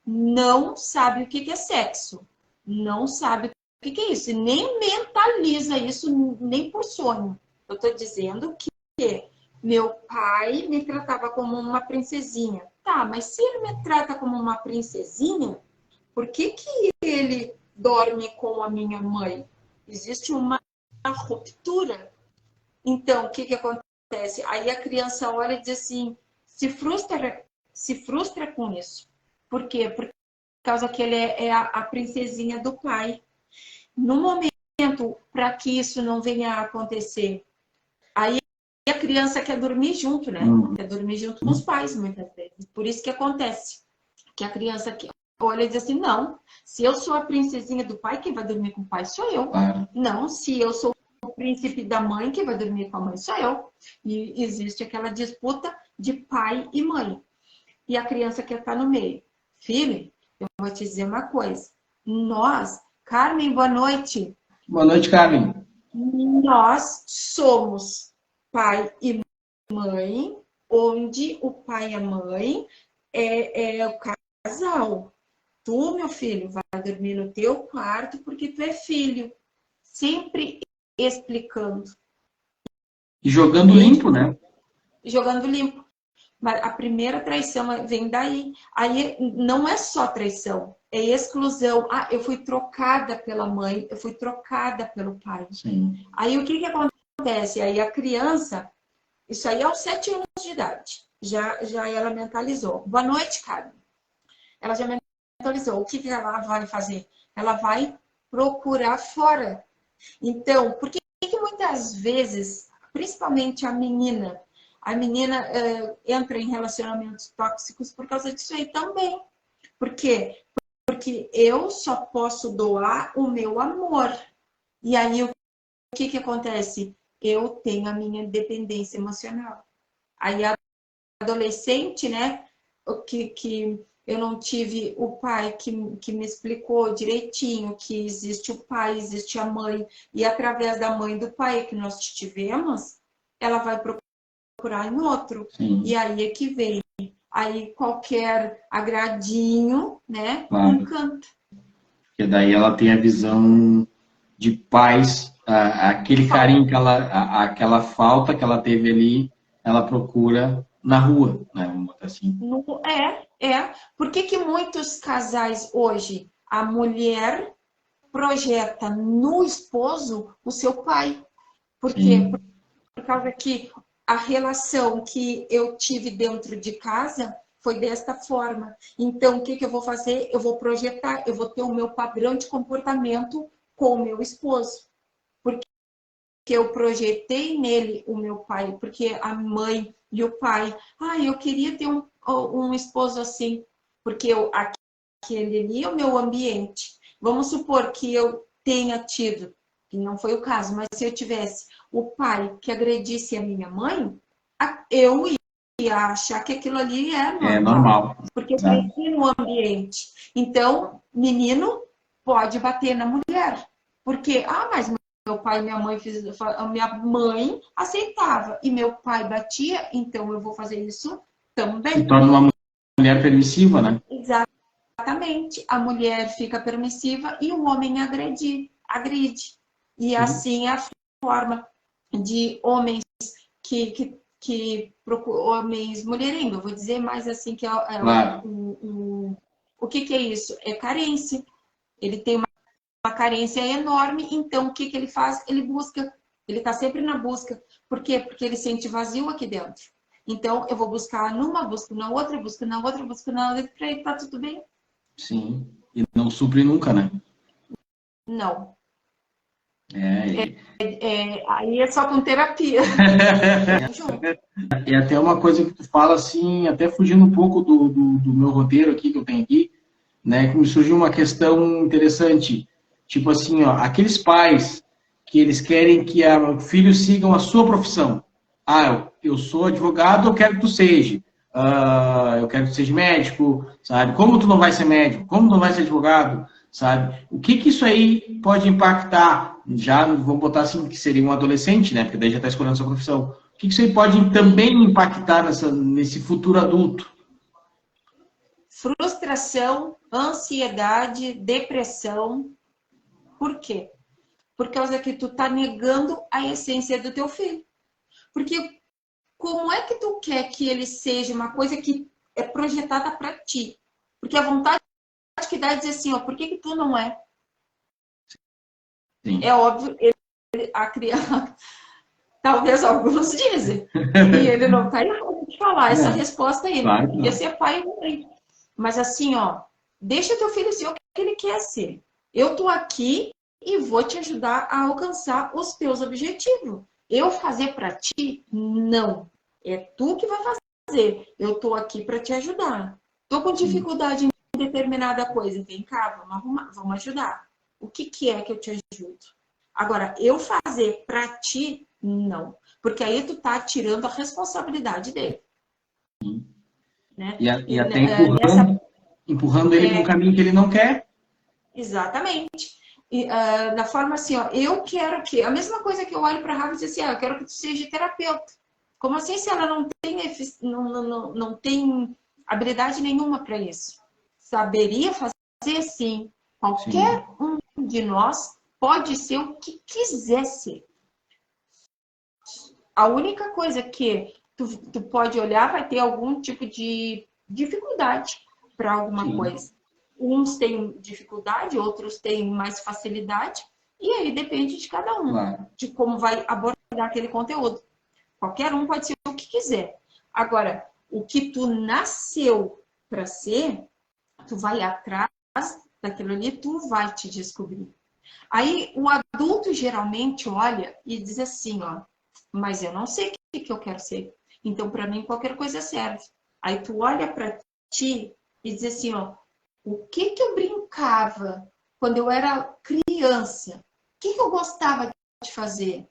não sabe o que é sexo, não sabe o que é isso, e nem mentaliza isso, nem por sonho. Eu estou dizendo que meu pai me tratava como uma princesinha. Tá, mas se ele me trata como uma princesinha, por que ele dorme com a minha mãe? Existe uma ruptura. Então, o que acontece? Aí a criança olha e diz assim, se frustra com isso. Por quê? Por causa que ele é a princesinha do pai. No momento, para que isso não venha a acontecer, aí a criança quer dormir junto, né? Quer dormir junto com os pais, muitas vezes. Por isso que acontece. Que a criança olha e diz assim, não, se eu sou a princesinha do pai, quem vai dormir com o pai sou eu. Não, se eu sou o príncipe da mãe, quem vai dormir com a mãe sou eu. E existe aquela disputa de pai e mãe. E a criança quer estar no meio. Filho, eu vou te dizer uma coisa. Nós, Carmen, boa noite. Boa noite, Carmen. Nós somos pai e mãe, onde o pai e a mãe é o casal. Tu, meu filho, vai dormir no teu quarto porque tu é filho. Sempre explicando. E jogando limpo, né? Jogando limpo. Mas a primeira traição vem daí. Aí não é só traição, é exclusão. Eu fui trocada pela mãe, eu fui trocada pelo pai. Sim. Aí o que acontece? Aí a criança, isso aí é aos 7 anos de idade, já ela mentalizou. Boa noite, Carmen. Ela já mentalizou. O que ela vai fazer? Ela vai procurar fora. Então, por que muitas vezes, principalmente a menina entra em relacionamentos tóxicos por causa disso aí também. Por quê? Porque eu só posso doar o meu amor. E aí, o que acontece? Eu tenho a minha dependência emocional. Aí, a adolescente, né, que eu não tive o pai que me explicou direitinho que existe o pai, existe a mãe, e através da mãe e do pai que nós tivemos, ela vai procurar em outro. Sim. E aí é que vem. Aí qualquer agradinho, né, Claro. encanta. Porque daí ela tem a visão de pais, aquele carinho que aquela falta que ela teve ali, ela procura na rua, né? Vamos botar assim. Por que muitos casais hoje, a mulher projeta no esposo o seu pai? Por quê? Por causa que a relação que eu tive dentro de casa foi desta forma. Então, o que eu vou fazer? Eu vou projetar, eu vou ter o meu padrão de comportamento com o meu esposo. Porque eu projetei nele o meu pai, porque a mãe e o pai, eu queria ter um esposo assim, porque aquele ali é o meu ambiente. Vamos supor que eu tenha tido, que não foi o caso, mas se eu tivesse o pai que agredisse a minha mãe, eu ia achar que aquilo ali é normal. É normal. Porque eu cresci no ambiente. Então, menino pode bater na mulher. Porque, mas meu pai e minha mãe a minha mãe aceitava e meu pai batia, então eu vou fazer isso também. Se torna uma mulher permissiva, né? Exatamente. A mulher fica permissiva e o homem agride. E Sim. assim é a forma de homens homens mulherengo, eu vou dizer mais assim, que Claro. o que é isso? É carência. Ele tem uma carência enorme, então o que ele faz? Ele busca. Ele está sempre na busca. Por quê? Porque ele sente vazio aqui dentro. Então, eu vou buscar numa, busco na outra, busco na outra, busco na outra, para ele tá tudo bem? Sim. E não supre nunca, né? Não. É. Aí é só com terapia. E até uma coisa que tu fala assim, até fugindo um pouco do meu roteiro aqui, que eu tenho aqui, né, que me surgiu uma questão interessante. Tipo assim, ó, aqueles pais que eles querem que os filhos sigam a sua profissão. Ah, eu sou advogado, eu quero que tu seja. Ah, eu quero que tu seja médico, sabe? Como tu não vai ser médico? Como tu não vai ser advogado? Sabe? O que que isso aí pode impactar? Já, vamos botar assim, que seria um adolescente, né? Porque daí já está escolhendo a sua profissão. O que que isso aí pode também impactar nesse futuro adulto? Frustração, ansiedade, depressão. Por quê? Por causa que tu tá negando a essência do teu filho. Porque como é que tu quer que ele seja uma coisa que é projetada para ti? Porque a vontade que dá é dizer assim, ó, por que tu não é? Sim. É óbvio, a criança, talvez alguns dizem, e ele não tá errado de falar essa resposta aí, Claro, porque ser pai e mãe. Mas assim, ó, deixa teu filho ser o que ele quer ser. Eu tô aqui e vou te ajudar a alcançar os teus objetivos. Eu fazer para ti? Não. É tu que vai fazer. Eu tô aqui para te ajudar. Tô com dificuldade em determinada coisa. Vem cá, vamos arrumar, vamos ajudar. O que é que eu te ajudo? Agora, eu fazer para ti? Não. Porque aí tu tá tirando a responsabilidade dele. Né? E até Nessa... empurrando ele para um caminho que ele não quer. Exatamente. E, na forma assim, ó, eu quero que... A mesma coisa que eu olho para a Rafa e digo assim, eu quero que tu seja terapeuta. Como assim se ela não tem habilidade nenhuma para isso? Saberia fazer sim. Qualquer um de nós pode ser o que quiser ser. A única coisa que tu pode olhar vai ter algum tipo de dificuldade para alguma coisa. Uns têm dificuldade, outros têm mais facilidade, e aí depende de cada um, de como vai abordar aquele conteúdo. Qualquer um pode ser o que quiser. Agora, o que tu nasceu para ser, tu vai atrás daquilo ali, tu vai te descobrir. Aí o adulto geralmente olha e diz assim, ó, mas eu não sei o que eu quero ser. Então, para mim, qualquer coisa serve. Aí tu olha para ti e diz assim, ó, o que eu brincava quando eu era criança? O que eu gostava de fazer?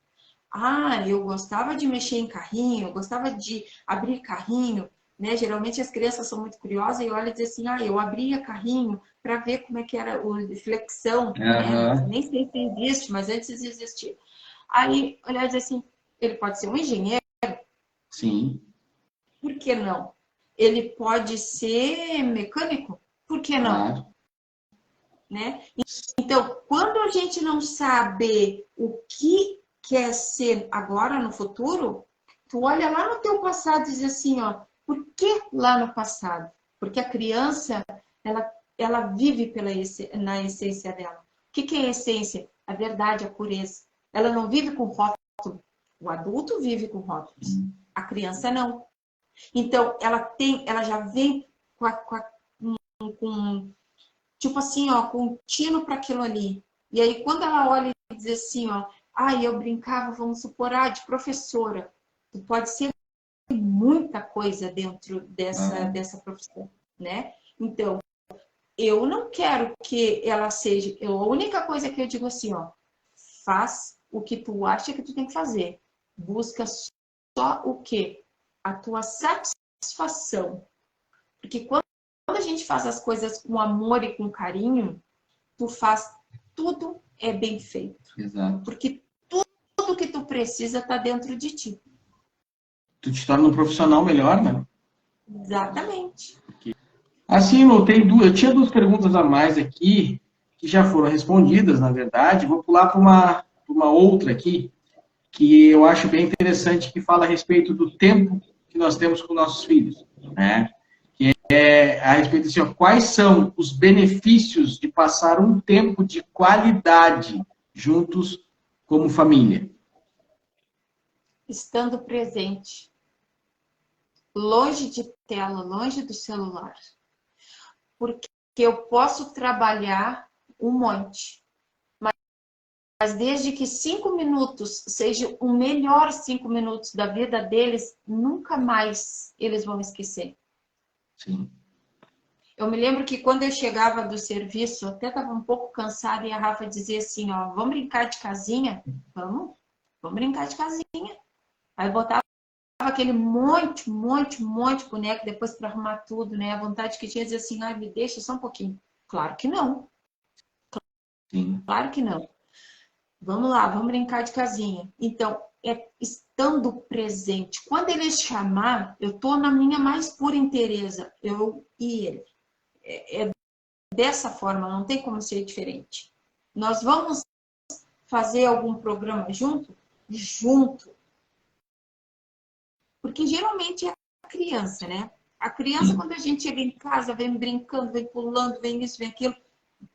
Ah, eu gostava de mexer em carrinho, eu gostava de abrir carrinho, né? Geralmente as crianças são muito curiosas e olham e dizem assim, ah, eu abria carrinho para ver como é que era a flexão, né? Nem sei se existe, mas antes existia. Aí olhar e dizer assim, ele pode ser um engenheiro? Sim. Por que não? Ele pode ser mecânico? Por que não? Claro. Né? Então, quando a gente não sabe o que quer ser agora no futuro, tu olha lá no teu passado e diz assim, ó, por que lá no passado? Porque a criança, ela vive na essência dela. O que é a essência? A verdade, a pureza. Ela não vive com rótulo. O adulto vive com rótulos. A criança não. Então, ela já vem com tipo assim, ó, com um tino para aquilo ali. E aí, quando ela olha e diz assim, ó, eu brincava, vamos supor, de professora. Tu pode ser muita coisa dentro dessa profissão, né? Então, eu não quero que ela seja... A única coisa que eu digo assim, ó, faz o que tu acha que tu tem que fazer. Busca só o quê? A tua satisfação. Porque quando a gente faz as coisas com amor e com carinho, tu faz tudo é bem feito. Exato. Porque tudo que tu precisa está dentro de ti. Tu te torna um profissional melhor, né? Exatamente. Assim, eu tinha duas perguntas a mais aqui, que já foram respondidas, na verdade. Vou pular para uma outra aqui, que eu acho bem interessante, que fala a respeito do tempo que nós temos com nossos filhos, né? A respeito assim, ó, quais são os benefícios de passar um tempo de qualidade juntos como família? Estando presente, longe de tela, longe do celular. Porque eu posso trabalhar um monte, mas desde que 5 minutos seja o melhor 5 minutos da vida deles, nunca mais eles vão esquecer. Sim. Eu me lembro que quando eu chegava do serviço, eu até estava um pouco cansada e a Rafa dizia assim, ó, vamos brincar de casinha? Vamos brincar de casinha. Aí eu botava aquele monte boneco depois para arrumar tudo, né? A vontade que tinha de dizer assim, ai, me deixa só um pouquinho. Claro que não. Sim. Claro que não. Vamos lá, vamos brincar de casinha. Então, é estando presente. Quando ele chamar, eu tô na minha mais pura inteireza, eu e ele. É dessa forma, não tem como ser diferente. Nós vamos fazer algum programa junto? Junto. Porque geralmente é a criança, né? A criança, quando a gente chega em casa, vem brincando, vem pulando, vem isso, vem aquilo,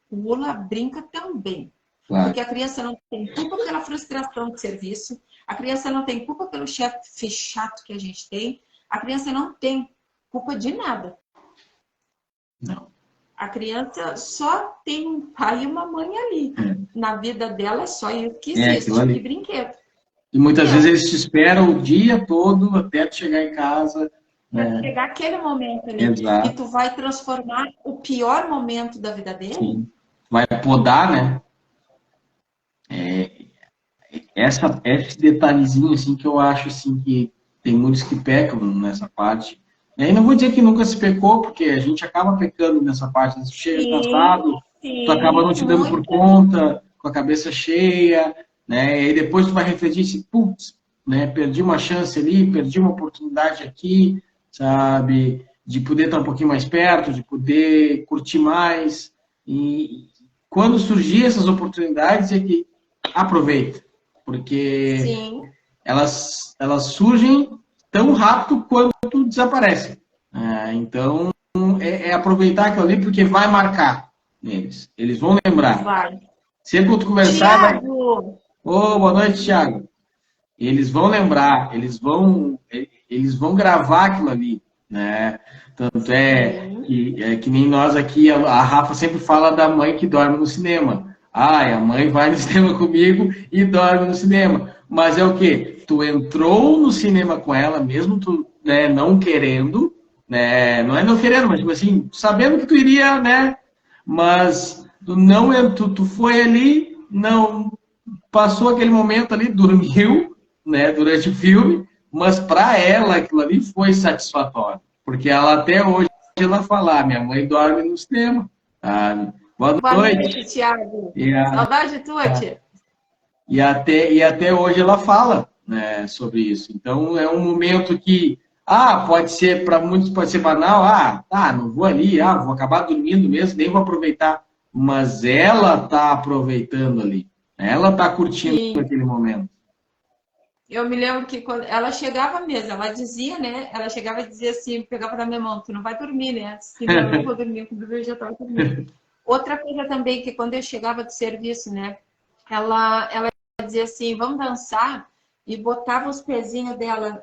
pula, brinca também. Claro. Porque a criança não tem culpa pela frustração de serviço, a criança não tem culpa pelo chefe chato que a gente tem, a criança não tem culpa de nada. Não. A criança só tem um pai e uma mãe ali. Na vida dela é só isso que existe, de brinquedo. E muitas vezes eles te esperam o dia todo até tu chegar em casa. Para chegar aquele momento ali. Exato. E tu vai transformar o pior momento da vida dele. Sim. Vai podar, né? Esse detalhezinho assim, que eu acho assim, que tem muitos que pecam nessa parte. E aí não vou dizer que nunca se pecou, porque a gente acaba pecando nessa parte. Tu chega cansado, tu acaba não te dando por conta, com a cabeça cheia, né? E aí depois tu vai refletir assim, putz, né? Perdi uma chance ali, perdi uma oportunidade aqui, sabe? De poder estar um pouquinho mais perto, de poder curtir mais. E quando surgir essas oportunidades, é que aproveita. Porque elas surgem tão rápido quanto desaparecem. Então, é aproveitar aquilo ali, porque vai marcar neles. Eles vão lembrar. Vai. Sempre que tu conversar... boa noite, Thiago. Eles vão lembrar, eles vão gravar aquilo ali. Né? Tanto que nem nós aqui, a Rafa sempre fala da mãe que dorme no cinema. A mãe vai no cinema comigo e dorme no cinema. Mas é o quê? Tu entrou no cinema com ela, mesmo tu, né, não querendo, né? Não é não querendo, mas tipo assim, sabendo que tu iria, né? Mas tu foi ali, não passou aquele momento ali, dormiu, né, durante o filme, mas para ela aquilo ali foi satisfatório. Porque ela até hoje ela fala, minha mãe dorme no cinema. Boa noite, Thiago. Saudade tua, tia. E até hoje ela fala, né, sobre isso. Então, é um momento que, pode ser, para muitos pode ser banal, não vou ali, vou acabar dormindo mesmo, nem vou aproveitar. Mas ela está aproveitando ali. Ela está curtindo aquele momento. Eu me lembro que quando ela chegava mesmo, ela dizia, né? Ela chegava e dizia assim, pegava na minha mão, tu não vai dormir, né? Se não, eu não vou dormir, quando eu já estava dormindo. Outra coisa também, que quando eu chegava do serviço, né? Ela dizia assim, vamos dançar, e botava os pezinhos dela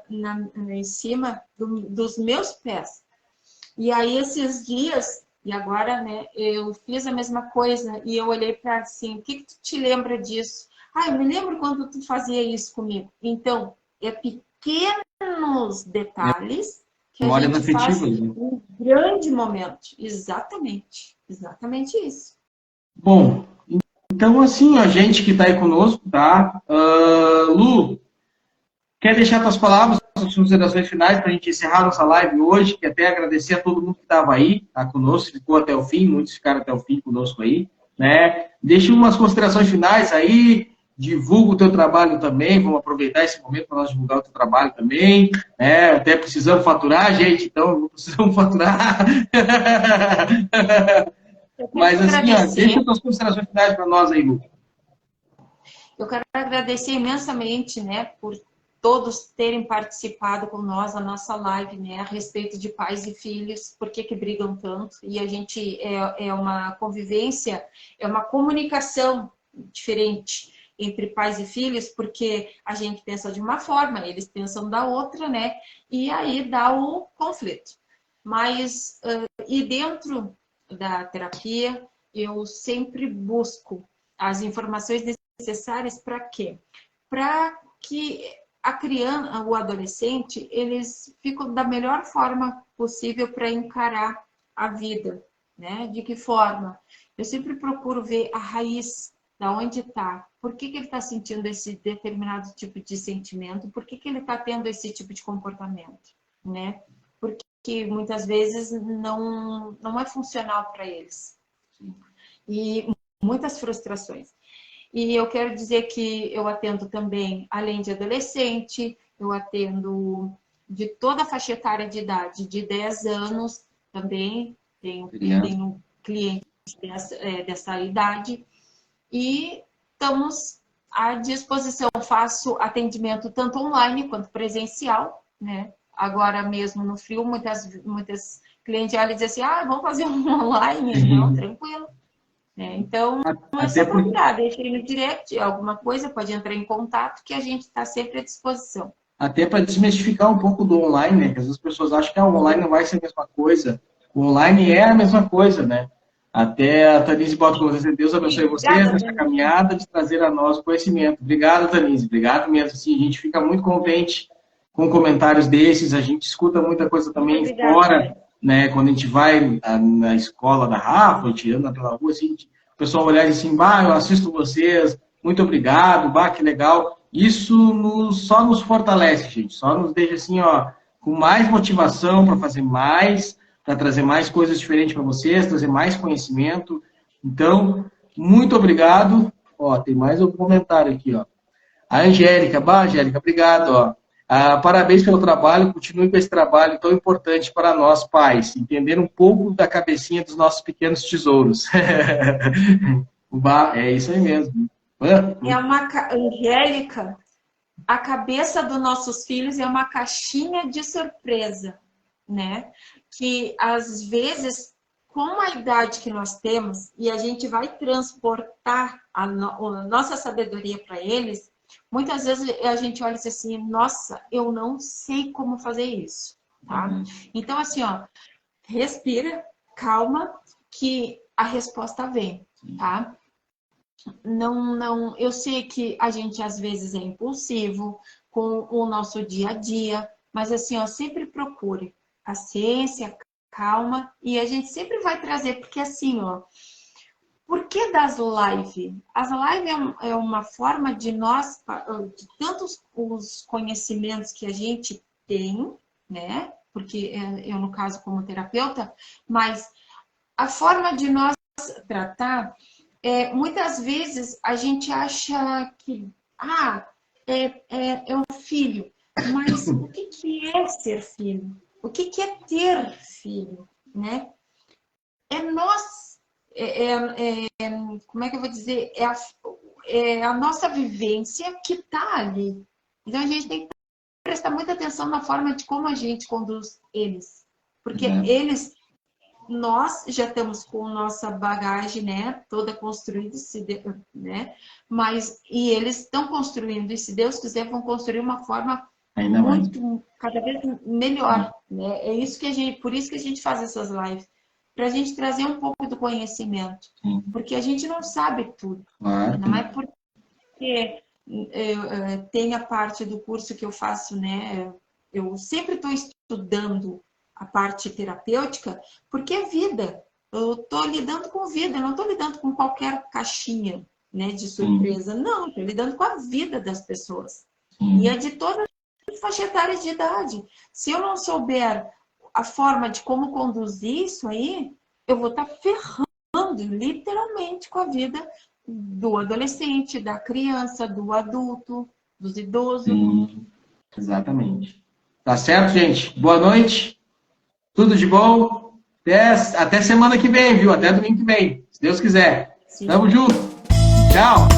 em cima dos meus pés. E aí, esses dias, e agora, né, eu fiz a mesma coisa, e eu olhei para assim, o que tu te lembra disso? Eu me lembro quando tu fazia isso comigo. Então, é pequenos detalhes que a gente faz um grande momento. Exatamente. Exatamente isso. Bom, então assim, a gente que está aí conosco, tá? Lu, quer deixar tuas palavras, suas considerações finais para a gente encerrar nossa live hoje? Quer até agradecer a todo mundo que estava aí, tá conosco, ficou até o fim, muitos ficaram até o fim conosco aí, né? Deixa umas considerações finais aí, divulga o teu trabalho também, vamos aproveitar esse momento para nós divulgar o teu trabalho também, né? Até precisamos faturar, gente, então precisamos faturar. Eu quero Mas assim, ó, agradecer. deixa as tuas considerações finais para nós aí, Lu. Eu quero agradecer imensamente, né, por todos terem participado com nós na nossa live, né, a respeito de pais e filhos, por que que brigam tanto? E a gente é uma convivência, é uma comunicação diferente entre pais e filhos, porque a gente pensa de uma forma, eles pensam da outra, né? E aí dá o conflito. Mas, e dentro da terapia, eu sempre busco as informações necessárias para quê? Para que a criança, o adolescente, eles ficam da melhor forma possível para encarar a vida, né? De que forma? Eu sempre procuro ver a raiz, da onde está, por que que ele está sentindo esse determinado tipo de sentimento, por que que ele está tendo esse tipo de comportamento, né? Porque muitas vezes não é funcional para eles. E muitas frustrações. E eu quero dizer que eu atendo também, além de adolescente, eu atendo de toda a faixa etária de idade, de 10 anos também, tenho clientes dessa idade, e estamos à disposição. Eu faço atendimento tanto online quanto presencial, né? Agora mesmo no frio, muitas clientes olham e dizem assim, ah, vamos fazer um online? Não, tranquilo. Então, é Até só porque, procurar, deixa aí no direct, alguma coisa, pode entrar em contato, que a gente está sempre à disposição. até para desmistificar um pouco do online, né? Que às vezes as pessoas acham que o online não vai ser a mesma coisa. O online é a mesma coisa, né? Até a Tanise bota com vocês, Deus abençoe vocês Obrigada, nessa Dani. caminhada de trazer a nós o conhecimento. Obrigado, Tanise, obrigado mesmo. Assim, a gente fica muito contente com comentários desses, a gente escuta muita coisa Muito também obrigada, fora, Dani. né? Quando a gente vai na escola da Rafa, a gente anda pela rua, assim, o pessoal olhar assim, bah, eu assisto vocês, muito obrigado, bah, que legal. Isso só nos fortalece, gente, só nos deixa assim, ó, com mais motivação para fazer mais, para trazer mais coisas diferentes para vocês, trazer mais conhecimento. Então, muito obrigado. Ó, tem mais um comentário aqui, ó. A Angélica, bah, Angélica, obrigado, ó. Ah, parabéns pelo trabalho, continue com esse trabalho tão importante para nós, pais, entender um pouco da cabecinha dos nossos pequenos tesouros. É isso aí mesmo. É uma Angélica, a cabeça dos nossos filhos é uma caixinha de surpresa, né? Que às vezes, com a idade que nós temos, e a gente vai transportar a nossa sabedoria para eles, muitas vezes a gente olha e diz assim, nossa, eu não sei como fazer isso, tá? Então, assim, ó, respira, calma, que a resposta vem, tá? Não, eu sei que a gente às vezes é impulsivo com o nosso dia a dia, mas assim, ó, sempre procure paciência, calma, e a gente sempre vai trazer, porque assim, ó, por que das lives? As lives é uma forma de nós, de tantos os conhecimentos que a gente tem, né? Porque eu, no caso, como terapeuta, mas a forma de nós tratar, muitas vezes a gente acha que, é um filho, mas o que que é ser filho? O que que é ter filho, né? É nós, como é que eu vou dizer? É a nossa vivência que está ali. Então a gente tem que prestar muita atenção na forma de como a gente conduz eles. Porque eles, nós já estamos com nossa bagagem, né, toda construída, né, mas e eles estão construindo, e se Deus quiser vão construir uma forma Ainda mais. cada vez melhor, né? É isso que a gente, por isso que a gente faz essas lives, para a gente trazer um pouco do conhecimento, porque a gente não sabe tudo, não é porque tem a parte do curso que eu faço, né? Eu sempre estou estudando a parte terapêutica, porque é vida. Eu estou lidando com vida, eu não estou lidando com qualquer caixinha, né, de surpresa. Não, estou lidando com a vida das pessoas. E é de todas as faixas etárias de idade. Se eu não souber a forma de como conduzir isso aí, eu vou estar ferrando literalmente com a vida do adolescente, da criança, do adulto, dos idosos. Sim, exatamente. Tá certo, gente? Boa noite. Tudo de bom. Até semana que vem, viu? Até domingo que vem, se Deus quiser. Sim. Tamo junto. Tchau.